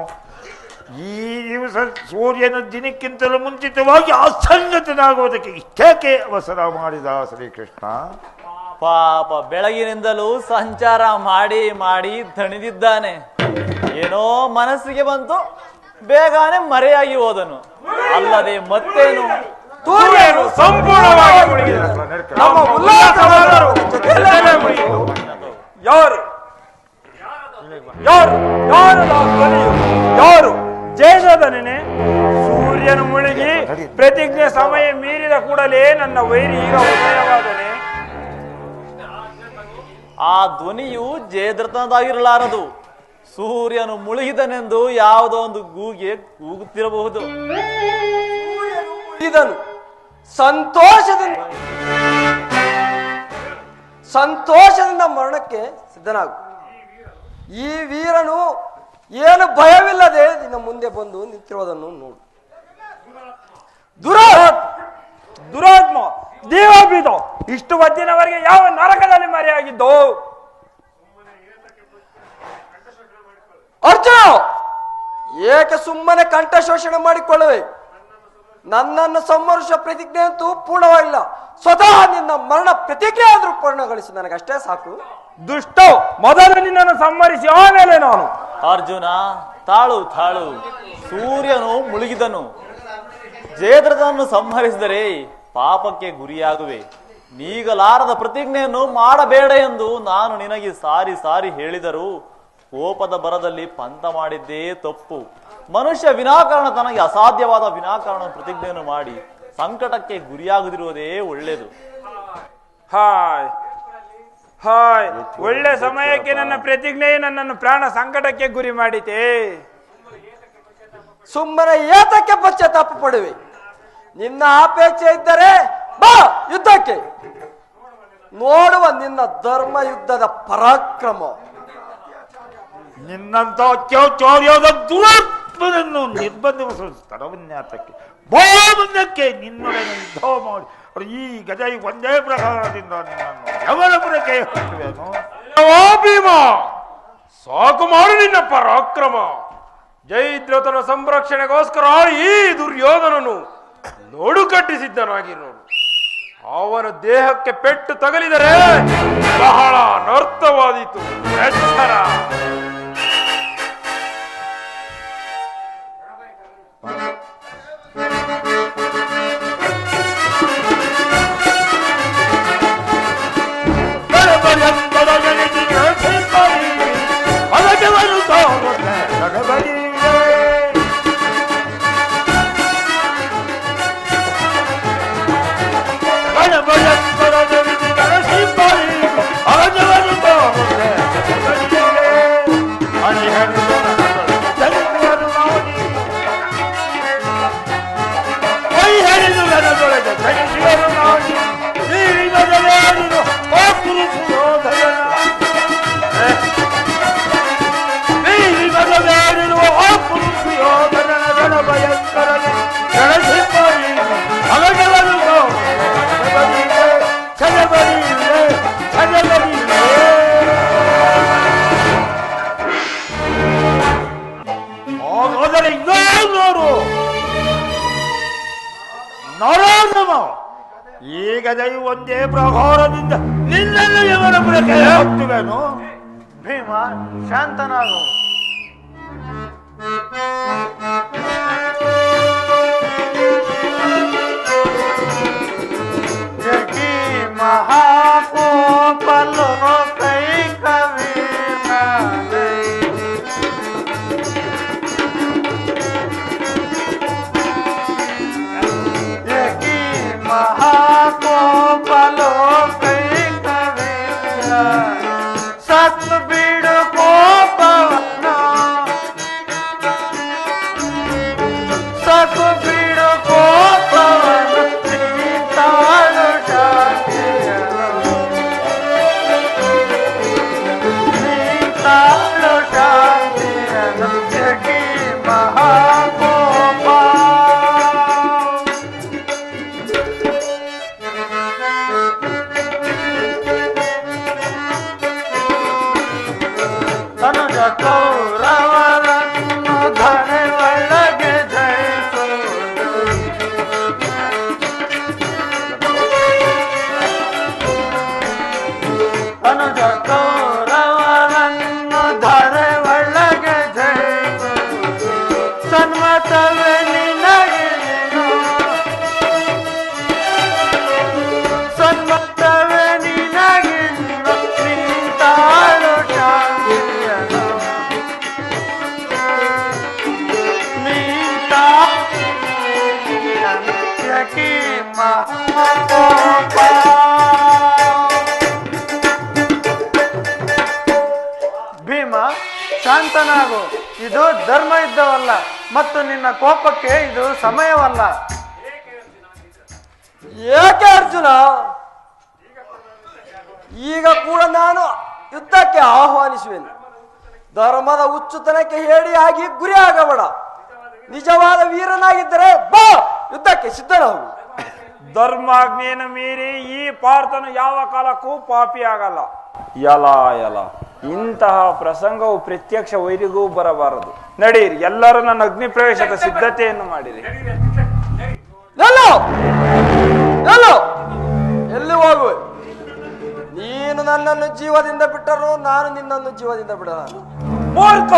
ಈ ದಿವಸ ಸೂರ್ಯನ ದಿನಕ್ಕಿಂತಲೂ ಮುಂಚಿತವಾಗಿ ಅಸಂಗತನಾಗುವುದಕ್ಕೆ ಇಷ್ಟೇಕೆ ಅವಸರ ಮಾಡಿದ ಶ್ರೀಕೃಷ್ಣ? ಪಾಪ ಬೆಳಗಿನಿಂದಲೂ ಸಂಚಾರ ಮಾಡಿ ಮಾಡಿ ದಣಿದಿದ್ದಾನೆ. ಏನೋ ಮನಸ್ಸಿಗೆ ಬಂತು, ಬೇಗನೆ ಮರೆಯಾಗಿ ಹೋದನು. ಅಲ್ಲದೆ ಮತ್ತೇನು? ಸೂರ್ಯನು ಸಂಪೂರ್ಣವಾಗಿ ಮುಳುಗಿದನು. ನಮ್ಮ ಉಲ್ಲಾಸವಾದರು ಜೊತೆಯಲ್ಲೇ ಮುಳುಗಿದರು. ಯಾರು ಯಾರು ಯಾರು ಧ್ವನಿಯು? ಯಾರು? ಜಯದನೆನೆ. ಸೂರ್ಯನು ಮುಳುಗಿ ಪ್ರತಿಜ್ಞೆ ಸಮಯ ಮೀರಿದ ಕೂಡಲೇ ನನ್ನ ವೈರಿ ಈಗ ಉದಯವಾದನೆ. ಆ ಧ್ವನಿಯು ಜಯದ್ರಥನದಾಗಿರಲಾರದು. ಸೂರ್ಯನು ಮುಳುಗಿದನೆಂದು ಯಾವುದೋ ಒಂದು ಗೂಗೆ ಕೂಗುತ್ತಿರಬಹುದು. ಇದನು ಸಂತೋಷದಿಂದ ಮರಣಕ್ಕೆ ಸಿದ್ಧನಾಗು. ಈ ವೀರನು ಏನು ಭಯವಿಲ್ಲದೆ ನಿನ್ನ ಮುಂದೆ ಬಂದು ನಿಂತಿರುವುದನ್ನು ನೋಡು. ದುರಾತ್ಮ ದೇವಾಭೀತ, ಇಷ್ಟು ಹೊತ್ತಿನವರೆಗೆ ಯಾವ ನರಕದಲ್ಲಿ ಮರೆಯಾಗಿದ್ದೋ? ಅರ್ಜುನ, ಏಕೆ ಸುಮ್ಮನೆ ಕಂಠ ಶೋಷಣೆ ಮಾಡಿಕೊಳ್ಳುವೆ? ನನ್ನನ್ನು ಸಂಹರಿಸುವ ಪ್ರತಿಜ್ಞೆ ಅಂತೂ ಪೂರ್ಣವಾಗಿಲ್ಲ. ಸ್ವತಃ ನಿನ್ನ ಮರಣ ಪ್ರತಿಜ್ಞೆ ಆದ್ರೂ ಪೂರ್ಣಗೊಳಿಸಿ ನನಗಷ್ಟೇ ಸಾಕು. ದುಷ್ಟ, ಮೊದಲು ನಿನ್ನನ್ನು ಸಂಹರಿಸಿ ಆಮೇಲೆ ನಾನು. ಅರ್ಜುನ, ತಾಳು ತಾಳು. ಸೂರ್ಯನು ಮುಳುಗಿದನು. ಜಯದ್ರಥನನ್ನು ಸಂಹರಿಸಿದರೆ ಪಾಪಕ್ಕೆ ಗುರಿಯಾಗುವೆ. ನೀಗಲಾರದ ಪ್ರತಿಜ್ಞೆಯನ್ನು ಮಾಡಬೇಡ ಎಂದು ನಾನು ನಿನಗೆ ಸಾರಿ ಸಾರಿ ಹೇಳಿದರೂ ಕೋಪದ ಬರದಲ್ಲಿ ಪಂಥ ಮಾಡಿದ್ದೇ ತಪ್ಪು. ಮನುಷ್ಯ ವಿನಾಕಾರಣ ತನಗೆ ಅಸಾಧ್ಯವಾದ ವಿನಾಕಾರಣ ಪ್ರತಿಜ್ಞೆಯನ್ನು ಮಾಡಿ ಸಂಕಟಕ್ಕೆ ಗುರಿಯಾಗದಿರುವುದೇ ಒಳ್ಳೆಯದು. ಹಾಯ್ ಹಾಯ್, ಒಳ್ಳೆ ಸಮಯಕ್ಕೆ ನನ್ನ ಪ್ರತಿಜ್ಞೆ ನನ್ನನ್ನು ಪ್ರಾಣ ಸಂಕಟಕ್ಕೆ ಗುರಿ ಮಾಡಿತೆ. ಸುಮ್ಮನೆ ಏತಕ್ಕೆ ಪಶ್ಚಾತ್ತಾಪ ಪಡುವೆ? ನಿನ್ನ ಅಪೇಕ್ಷೆ ಇದ್ದರೆ ಬಾ ಯುದ್ಧಕ್ಕೆ, ನೋಡುವ ನಿನ್ನ ಧರ್ಮ ಯುದ್ಧದ ಪರಾಕ್ರಮ. ನಿನ್ನಂತ ಅತ್ಯಾಚಾರ್ಯದ ದುರಾತ್ಮನನ್ನು ನಿರ್ಬಂಧಿಸುವ ಸ್ಥಳವನ್ಯಾತಕ್ಕೆ ಬಹುಮುಂದಕ್ಕೆ ನಿನ್ನೊಡನೆ ಯುದ್ಧ ಮಾಡಿ ಈ ಗಜೈ ಒಂದೇ ಪ್ರಕಾರದಿಂದ ನಿನ್ನನ್ನು ಯವರಪುರಕ್ಕೆ ಹಾಕುವೆನು. ಭೀಮ, ಸಾಕು ಮಾಡು ನಿನ್ನ ಪರಾಕ್ರಮ. ಜಯದ್ರಥನ ಸಂರಕ್ಷಣೆಗೋಸ್ಕರ ಈ ದುರ್ಯೋಧನನು ನೋಡು ಕಟ್ಟಿಸಿದ್ದನಾಗಿರೋನು. ಅವನ ದೇಹಕ್ಕೆ ಪೆಟ್ಟು ತಗಲಿದರೆ ಬಹಳ ಅನರ್ಥವಾದೀತು. ಎಚ್ಚರ. ಗದೆಯು ಒಂದೇ ಪ್ರಕಾರದಿಂದ ನಿನ್ನನ್ನು ಯವನ ಪುರಕ್ಕೆ ಹಾಕ್ತುವೆನು. ಭೀಮ, ಶಾಂತನಾಗು. ಜಗಿ ಮಹಾಕೋಪಲು ಕೈ ಕವಿನ ಜಗಿ ಮಹಾಕೋಪಲು ಕೈ ಕವಿನ ಸತ್ ಬಿಡು ಕೋಪವನ ಸತ್ ಬಿಡು ಕೋಪವನ ತಾಳು ಶಾಂತಿಯನು ತಾಳು ಶಾಂತಿಯನು ಜಗಿ ಮಹಾಕೋಪ ತನುಜ ಕೌರವರನ್ನು ಧನೆ ಒಳಗೆ ಜಯಿಸುವುದು ತನುಜ ಕೌರವರನ್ನು ಧರೆ ಒಳಗೆ ಜಯಿಸುವುದು ಸನ್ಮತವೇ ನಿನಗಿರಿನು ಸನ್ಮತವೇ ನಿನಗಿರಿನು ನಿಂತಾಳು ಶಾಂತಿಯನು ನಿಂತಾಳು ಯಕಿ ಮಹಾಕೋಪ. ಭೀಮ, ಶಾಂತನಾಗು. ಇದು ಧರ್ಮ ಯುದ್ಧವಲ್ಲ ಮತ್ತು ನಿನ್ನ ಕೋಪಕ್ಕೆ ಇದು ಸಮಯವಲ್ಲ. ಏಕೆ ಅರ್ಜುನ? ಈಗ ಕೂಡ ನಾನು ಯುದ್ಧಕ್ಕೆ ಆಹ್ವಾನಿಸುವೆನು. ಧರ್ಮದ ಹುಚ್ಚುತನಕ್ಕೆ ಹೇಡಿಯಾಗಿ ಗುರಿ ಆಗಬೇಡ. ನಿಜವಾದ ವೀರನಾಗಿದ್ದರೆ ಬಾ, ಯುದ್ಧಕ್ಕೆ ಸಿದ್ಧನಾಗು. ಧರ್ಮಾಜ್ಞೆಯನ್ನು ಮೀರಿ ಈ ಪಾರ್ಥನು ಯಾವ ಕಾಲಕ್ಕೂ ಪಾಪಿ ಆಗಲ್ಲ. ಯಲ ಯಲ, ಇಂತಹ ಪ್ರಸಂಗವು ಪ್ರತ್ಯಕ್ಷ ವೈರಿಗೂ ಬರಬಾರದು. ನಡೀರಿ, ಎಲ್ಲರೂ ನನ್ನ ಅಗ್ನಿ ಪ್ರವೇಶದ ಸಿದ್ಧತೆಯನ್ನು ಮಾಡಿರಿ. ಎಲ್ಲೋ ಎಲ್ಲೋ ಎಲ್ಲಿ ಹೋಗುವೆ? ನೀನು ನನ್ನನ್ನು ಜೀವದಿಂದ ಬಿಟ್ಟರು, ನಾನು ನಿನ್ನನ್ನು ಜೀವದಿಂದ ಬಿಡಲ್ಲ. ಮೂರ್ಖ,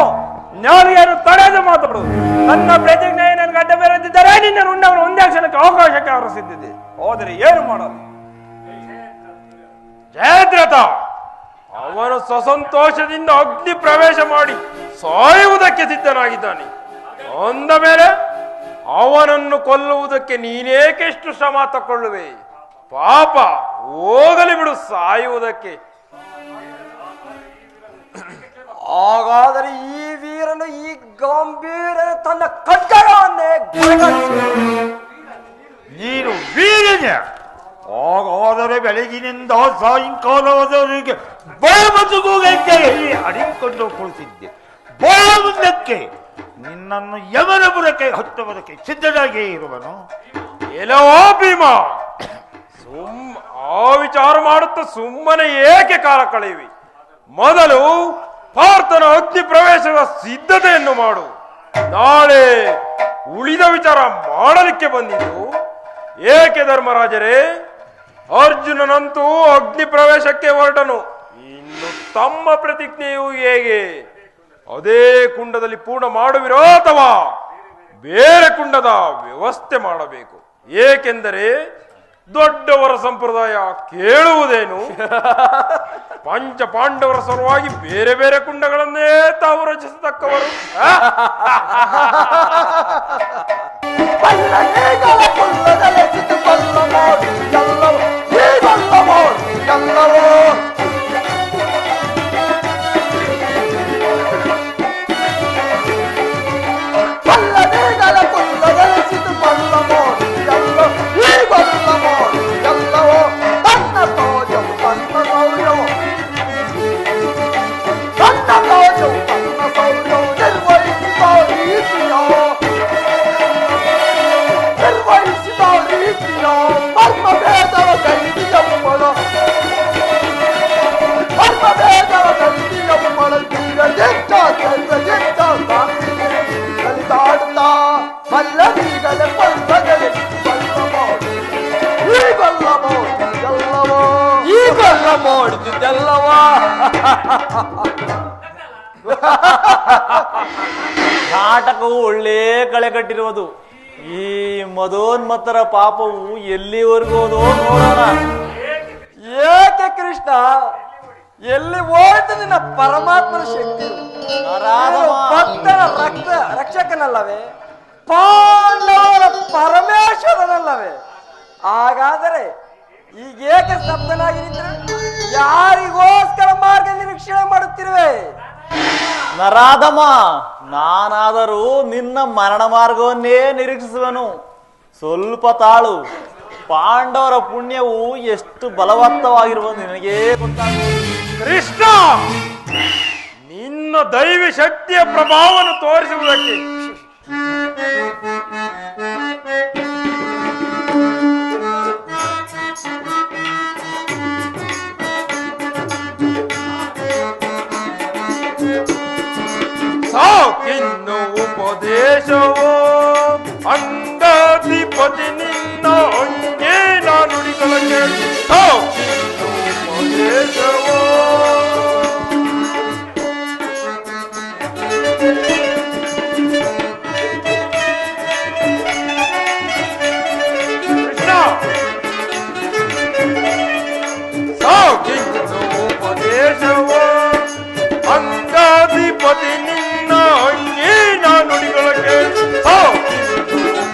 ಜ್ಞಾನಿಯನ್ನು ತಡೆದು ಮಾತಾಡುವುದು. ನನ್ನ ಪ್ರತಿಜ್ಞೆ ನನಗೆ ಅಡ್ಡ ಬೇರೆದಿದ್ದರೆ ನಿನ್ನ ಉಂಡವನು ಒಂದೇ ಕ್ಷಣಕ್ಕೆ ಅವಕಾಶಕ್ಕೆ ಹರಸಿದ್ದಿದೆ. ಹೋದರೆ ಏನು ಮಾಡಲು? ಜಯದ್ರಥ ಅವನು ಸ್ವಸಂತೋಷದಿಂದ ಅಗ್ನಿ ಪ್ರವೇಶ ಮಾಡಿ ಸಾಯುವುದಕ್ಕೆ ಸಿದ್ಧನಾಗಿದ್ದಾನೆ. ಅಂದ ಮೇಲೆ ಅವನನ್ನು ಕೊಲ್ಲುವುದಕ್ಕೆ ನೀನೇಕೆಷ್ಟು ಶ್ರಮ ತಕೊಳ್ಳುವೆ? ಪಾಪ, ಹೋಗಲಿ ಬಿಡು ಸಾಯುವುದಕ್ಕೆ. ಹಾಗಾದರೆ ಈ ವೀರನು ಈ ಗಂಭೀರ ತನ್ನ ಖಡ್ಗವನ್ನೇ ನೀನು ವೀರನೇ. ಹಾಗಾದರೆ ಬೆಳಗಿನಿಂದ ಸಾಯಂಕಾಲದವರೆಗೆ ಬಯಮದುಗುಗಂತೆ ಅಡಿಕೊಂಡು ಕುಳಿತಿದ್ದೆ. ಬಯ ಮುಂದಕ್ಕೆ ನಿನ್ನನ್ನು ಯಮನಪುರಕ್ಕೆ ಹತ್ತುವುದಕ್ಕೆ ಸಿದ್ಧನಾಗಿಯೇ ಇರುವನು. ಎಲ್ಲವೋ ಭೀಮ, ಆ ವಿಚಾರ ಮಾಡುತ್ತಾ ಸುಮ್ಮನೆ ಏಕೆ ಕಾಲ ಕಳೆಯುವಿ? ಮೊದಲು ಪಾರ್ಥನ ಅಗ್ನಿ ಪ್ರವೇಶದ ಸಿದ್ಧತೆಯನ್ನು ಮಾಡು. ನಾಳೆ ಉಳಿದ ವಿಚಾರ ಮಾಡಲಿಕ್ಕೆ ಬಂದಿದ್ದು. ಏಕೆ ಧರ್ಮರಾಜರೇ? ಅರ್ಜುನನಂತೂ ಅಗ್ನಿ ಪ್ರವೇಶಕ್ಕೆ ಹೊರಟನು. ಇನ್ನು ತಮ್ಮ ಪ್ರತಿಜ್ಞೆಯು ಹೇಗೆ? ಅದೇ ಕುಂಡದಲ್ಲಿ ಪೂರ್ಣ ಮಾಡುವಿರೋ ಅಥವಾ ಬೇರೆ ಕುಂಡದ ವ್ಯವಸ್ಥೆ ಮಾಡಬೇಕು? ಏಕೆಂದರೆ ದೊಡ್ಡವರ ಸಂಪ್ರದಾಯ ಕೇಳುವುದೇನು? ಪಂಚ ಪಾಂಡವರ ಸಲುವಾಗಿ ಬೇರೆ ಬೇರೆ ಕುಂಡಗಳನ್ನೇ ತಾವು ರಚಿಸತಕ್ಕವರು. ನಿರ್ವಹಿಸಿದ ನಾಟಕವು ಒಳ್ಳೆ ಕಳೆ ಕಟ್ಟಿರುವುದು. ಈ ಮದೋನ್ಮತ್ತರ ಪಾಪವು ಎಲ್ಲಿವರೆಗೂ ಹೋದೋ ನೋಡೋಣ. ಏಕೆ ಕೃಷ್ಣ, ಎಲ್ಲಿ ಹೋಯ್ತು ನಿನ್ನ ಪರಮಾತ್ಮನ ಶಕ್ತಿ? ಭಕ್ತರ ರಕ್ಷಕನಲ್ಲವೇ? ಪಾಂಡವರ ಪರಮೇಶ್ವರನಲ್ಲವೇ? ಹಾಗಾದರೆ ಈಗೇಕೆ ಸ್ತಬ್ಧನಾಗಿ ನಿಂತರೆ? ಯಾರಿಗೋಸ್ಕರ ಮಾರ್ಗ ನಿರೀಕ್ಷಣೆ ಮಾಡುತ್ತಿರುವೆ? ನರಾಧಮ, ನಾನಾದರೂ ನಿನ್ನ ಮರಣ ಮಾರ್ಗವನ್ನೇ ನಿರೀಕ್ಷಿಸುವನು. ಸ್ವಲ್ಪ ತಾಳು. ಪಾಂಡವರ ಪುಣ್ಯವು ಎಷ್ಟು ಬಲವತ್ತವಾಗಿರುವುದು ನಿನಗೇ ಗೊತ್ತಾಗುವುದು. ಕೃಷ್ಣ, ನಿನ್ನ ದೈವಿ ಶಕ್ತಿಯ ಪ್ರಭಾವವನ್ನು ತೋರಿಸುವುದಕ್ಕೆ ಸಾಕಿನ್ನು ಉಪದೇಶವೋ ಅಂಗಾಧಿಪತಿ ನಿನ್ನ ಅಂಗೇ ನಾನು ನುಡಿಗಳಿಗೆ ಸಾಕಿನ್ನು ಉಪದೇಶವೋ. ಕೃಷ್ಣ, ಸಾಕಿನ್ನು ಉಪದೇಶವೋ ಅಂಗಾಧಿಪತಿ ನಿನ್ನ ಅಂಗೇ ನಾನು ನುಡಿಗಳಿಗೆ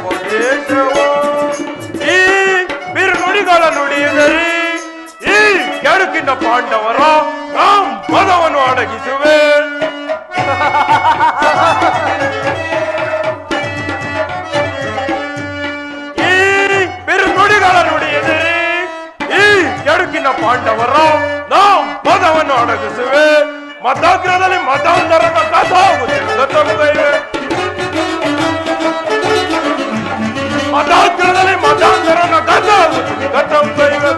ಉಪದೇಶವೋ. ಈ ಬಿರುನುಡಿಗಳ ನುಡಿಯುವರಿ ಈ ಕೆಡುಕಿನ ಪಾಂಡವರ ಪದವನ್ನು ಅಡಗಿಸುವೆ. ಈ ಬಿರುನುಡಿಗಳ ನುಡಿಯುವರಿ ಈ ಕೆಡುಕಿನ ಪಾಂಡವರ ಪದವನ್ನು ಅಡಗಿಸುವೆ. ಮತಾಗ್ರದಲ್ಲಿ ಮತಾಂತರನ ಕಥಾಗುತ್ತಿವೆ. ಮತಾಗ್ರದಲ್ಲಿ ಮತಾಂತರನ ಕಥಾಗುತ್ತಿವೆ.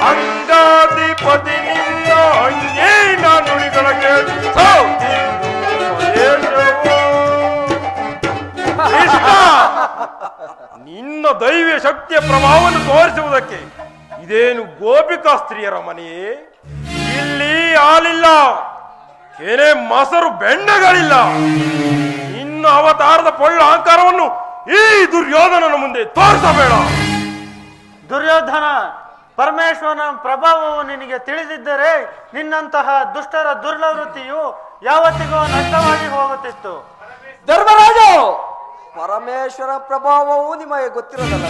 ಅಂಗಾಧಿಪತಿ ನಿನ್ನ ಅಂಗೇ ನಾನು ನುಡಿಗಳಿಗೆ ನಿನ್ನ ದೈವ್ಯ ಶಕ್ತಿಯ ಪ್ರಭಾವವನ್ನು ತೋರಿಸುವುದಕ್ಕೆ ಇದೇನು ಗೋಪಿಕಾ ಸ್ತ್ರೀಯರ ಮನೆಯೇ? ಇಲ್ಲಿ ಹಾಲಿಲ್ಲ, ಕೆರೆ ಮೊಸರು ಬೆಣ್ಣೆಗಳಿಲ್ಲ. ನಿನ್ನ ಅವತಾರದ ಪೊಳ್ಳ ಅಹಂಕಾರವನ್ನು ಈ ದುರ್ಯೋಧನನ ಮುಂದೆ ತೋರಿಸಬೇಡ. ದುರ್ಯೋಧನ, ಪರಮೇಶ್ವರನ ಪ್ರಭಾವವು ನಿನಗೆ ತಿಳಿದಿದ್ದರೆ ನಿನ್ನಂತಹ ದುಷ್ಟರ ದುರ್ವೃತ್ತಿಯು ಯಾವತ್ತಿಗೂ ನಷ್ಟವಾಗಿ ಹೋಗುತ್ತಿತ್ತು. ಧರ್ಮರಾಜ, ಪರಮೇಶ್ವರ ಪ್ರಭಾವವು ನಿಮಗೆ ಗೊತ್ತಿರೋದಲ್ಲ.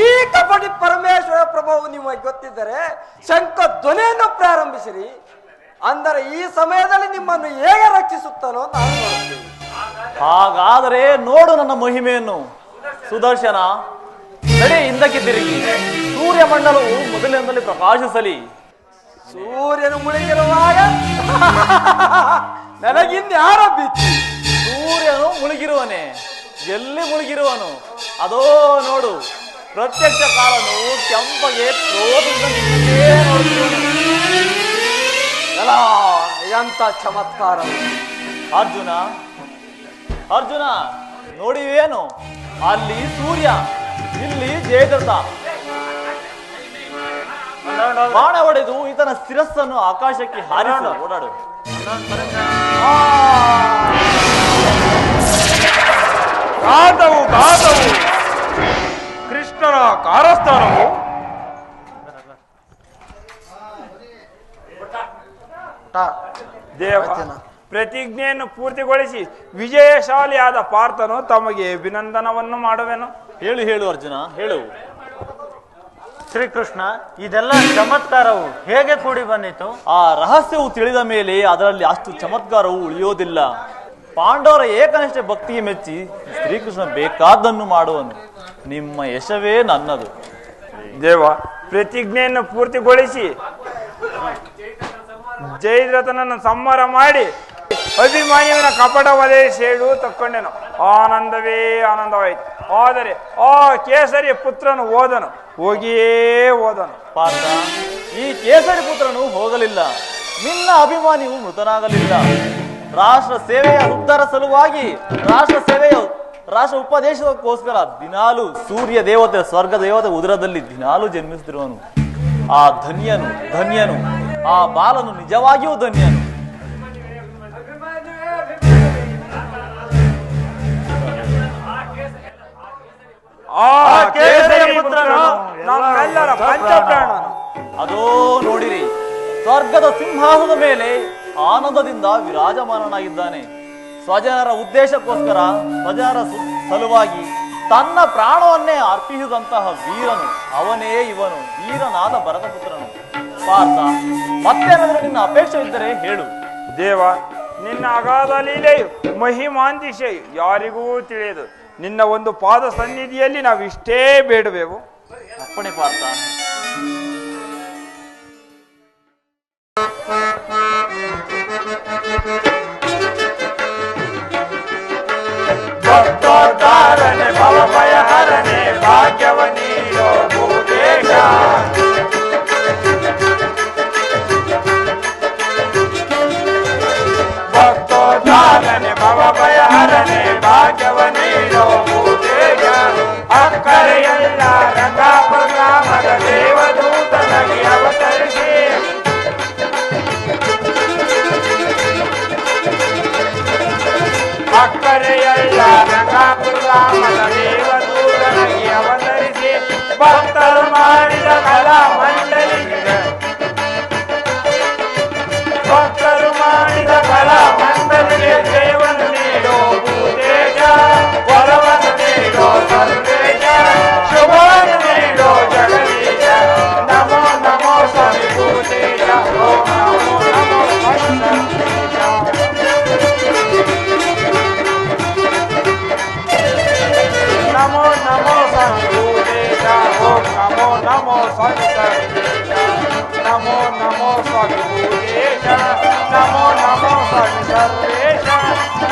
ಈ ಕಪಟಿ ಪರಮೇಶ್ವರ ಪ್ರಭಾವವು ನಿಮಗೆ ಗೊತ್ತಿದ್ದರೆ ಶಂಖ ಧ್ವನಿಯನ್ನು ಪ್ರಾರಂಭಿಸಿರಿ. ಅಂದರೆ ಈ ಸಮಯದಲ್ಲಿ ನಿಮ್ಮನ್ನು ಹೇಗೆ ರಕ್ಷಿಸುತ್ತಾನೋ ನಾನು ನೋಡುತ್ತೇನೆ. ಹಾಗಾದರೆ ನೋಡು ನನ್ನ ಮಹಿಮೆಯನ್ನು. ಸುದರ್ಶನ, ನಡೆ ಹಿಂದಕ್ಕೆ ತಿರುಗಿ. ಸೂರ್ಯಮಂಡಲವು ಮೊದಲಿನಿಂದಲೇ ಪ್ರಕಾಶಿಸಲಿ. ಸೂರ್ಯನು ಮುಳುಗಿರುವಾಗ ನನಗಿನ್ಯಾರ ಬಿಚ್ಚಿ? ಸೂರ್ಯನು ಮುಳುಗಿರುವನೆ. ಎಲ್ಲಿ ಮುಳುಗಿರುವನು? ಅದೋ ನೋಡು, ಪ್ರತ್ಯಕ್ಷ ಕಾಲನು ಕೆಂಪಗೆ ಎಲ್ಲ ಎಂತ ಚಮತ್ಕಾರ! ಅರ್ಜುನ, ಅರ್ಜುನ, ನೋಡಿವೇನು? ಅಲ್ಲಿ ಸೂರ್ಯ, ಇಲ್ಲಿ ಜಯದ್ರಥ ಬಾಣ ಹೊಡೆದು ಈತನ ಶಿರಸ್ಸನ್ನು ಆಕಾಶಕ್ಕೆ ಹಾರಿಸು. ಓಡಾಡು. ಗಾತವು ಗಾತವು ಕೃಷ್ಣನ ಕಾರಸ್ಥಾನವು ದೇವ ಪ್ರತಿಜ್ಞೆಯನ್ನು ಪೂರ್ತಿಗೊಳಿಸಿ ವಿಜಯಶಾಲಿಯಾದ ಪಾರ್ಥನು ತಮಗೆ ಅಭಿನಂದನವನ್ನು ಮಾಡುವೆನು. ಹೇಳು ಹೇಳು ಅರ್ಜುನ, ಹೇಳು. ಶ್ರೀಕೃಷ್ಣ, ಇದೆಲ್ಲ ಚಮತ್ಕಾರವು ಹೇಗೆ ಕೂಡಿ ಬಂದಿತು? ಆ ರಹಸ್ಯವು ತಿಳಿದ ಮೇಲೆ ಅದರಲ್ಲಿ ಅಷ್ಟು ಚಮತ್ಕಾರವು ಉಳಿಯೋದಿಲ್ಲ. ಪಾಂಡವರ ಏಕನಿಷ್ಠ ಭಕ್ತಿಗೆ ಮೆಚ್ಚಿ ಶ್ರೀಕೃಷ್ಣ ಬೇಕಾದ್ದನ್ನು ಮಾಡುವನು. ನಿಮ್ಮ ಯಶವೇ ನನ್ನದು. ದೇವ ಪ್ರತಿಜ್ಞೆಯನ್ನು ಪೂರ್ತಿಗೊಳಿಸಿ ಜಯದ್ರಥನನ್ನು ಸಂಹಾರ ಮಾಡಿ ಅಭಿಮಾನಿಯವನ ಕಪಟ ವಧೆ ಸೇಡು ತಕ್ಕೊಂಡೆನು. ಆನಂದವೇ ಆನಂದವಾಯಿತು. ಆದರೆ ಆ ಕೇಸರಿ ಪುತ್ರನು ಹೋದನು, ಹೋಗಿಯೇ ಹೋದನು. ಪಾರ್ಥ, ಈ ಕೇಸರಿ ಪುತ್ರನು ಹೋಗಲಿಲ್ಲ. ನಿನ್ನ ಅಭಿಮಾನಿಯು ಮೃತನಾಗಲಿಲ್ಲ. ರಾಷ್ಟ್ರ ಸೇವೆಯ ಉದ್ಧಾರ ಸಲುವಾಗಿ, ರಾಷ್ಟ್ರ ಉಪದೇಶಕ್ಕೋಸ್ಕರ ದಿನಾಲು ಸೂರ್ಯ ದೇವತೆ, ಸ್ವರ್ಗ ದೇವತೆ ಉದರದಲ್ಲಿ ದಿನಾಲು ಜನ್ಮಿಸುತ್ತಿರುವನು. ಆ ಧನ್ಯನು ಆ ಬಾಲನು ನಿಜವಾಗಿಯೂ ಧನ್ಯನು. ಆ ಕೇಸರಿ ಪುತ್ರನು ನಮ್ಮೆಲ್ಲರ ಪಂಚಪ್ರಾಣನು. ಅದೋ ನೋಡಿರಿ, ಸ್ವರ್ಗದ ಸಿಂಹಾಸನದ ಮೇಲೆ ಆನಂದದಿಂದ ವಿರಾಜಮಾನನಾಗಿದ್ದಾನೆ. ಸ್ವಜನರ ಉದ್ದೇಶಕ್ಕೋಸ್ಕರ, ಸ್ವಜನರ ಸಲುವಾಗಿ ತನ್ನ ಪ್ರಾಣವನ್ನೇ ಅರ್ಪಿಸಿದಂತಹ ವೀರನು ಅವನೇ ಇವನು, ವೀರನಾದ ಭರತಪುತ್ರನು. ಪಾರ್ಥ, ಮತ್ತೇನಾದರೂ ನಿನ್ನ ಅಪೇಕ್ಷೆವಿದ್ದರೆ ಹೇಳು. ದೇವ, ನಿನ್ನ ಅಗಾಧ ಲೀಲೆಯು ಮಹಿಮಾಂತಿಶೆಯು ಯಾರಿಗೂ ತಿಳಿಯದು. ನಿನ್ನ ಒಂದು ಪಾದ ಸನ್ನಿಧಿಯಲ್ಲಿ ನಾವಿಷ್ಟೇ ಬೇಡುವೆವು. ಅಪ್ಪಣೆ ಪಾರ್ಥ. ಭಕ್ತೋದ್ಧಾರನೆ ಭವಭಯಹರನೆ ಭಾಗ್ಯವ ನೀಡೋ ಭೂದೇಶ. ಭಕ್ತೋದ್ಧಾರನೆ ಭವಭಯಹರನೆ ಭಾಗ್ಯವ ನೀಡೋ ಭೂದೇಶ. ಅಕ್ಕರೆಯಲ್ಲ ರಂಗಾಪುರ ಗ್ರಾಮದ ದೇವದೂತನಾಗಿ ಅವತರಿಸಿ ಅಕ್ಕರೆಯಲ್ಲ ರಂಗಾಪುರ ಗ್ರಾಮದ ದೇವದೂತನಾಗಿ ಅವತರಿಸಿ ಭಕ್ತರು ಮಾಡಿದ ಕಲಾ ಮಂಡಲಿಗೆ ದೇವನು ನೀಡೋ ಭೂತೇಜ, ವರವನ್ನು ನೀಡೋ ಸರ್ವೇಶ, ಶುಭವನ್ನು ನೀಡೋ ಜಗದೀಶ. ನಮೋ ನಮೋ ಸ್ವಾಮಿ ಭೂತೇಜ, ಓಂ ನಮೋ ನಮೋ ಸರ್ವೇಶ. ನಮೋ ನಮೋ ಸ್ವಾಮಿ ಭೂತೇಜ, ಓಂ ನಮೋ ನಮೋ ಸ್ವಾಮಿ ಸರ್ವೇಶ. ನಮೋ ನಮೋ ಸ್ವಾಮಿ ಭೂತೇಶ, ನಮೋ ನಮೋ ಸ್ವಾಮಿ ಸರ್ವೇಶ.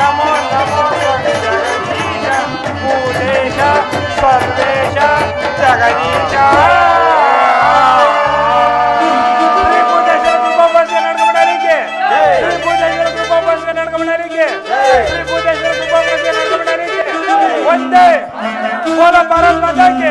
ನಮೋ ನಮೋ ಸ್ವಾಮಿ ಜಗದೀಶ, ಭೂತೇಶ ಸರ್ವೇಶ ಜಗದೀಶ. ಶ್ರೀ ಭೂತೇಶ್ವರ ಕೃಪಾಪರ್ಶ ನಡ್ಕೊಂಡರಿಗೆ, ಶ್ರೀ ಭೂತೇಶ್ವರ ಕೃಪಾಪರ್ಶ ನಡ್ಕೊಂಡರಿಗೆ, ಶ್ರೀ ಭೂತೇಶ್ವರ ಕೃಪಾಪರ್ಶ ನಡ್ಕೊಂಡರಿಗೆ ಒಂದೇ ಬೋಲ ಭಾರತ್ ಮಾತಾಕ್ಕೆ.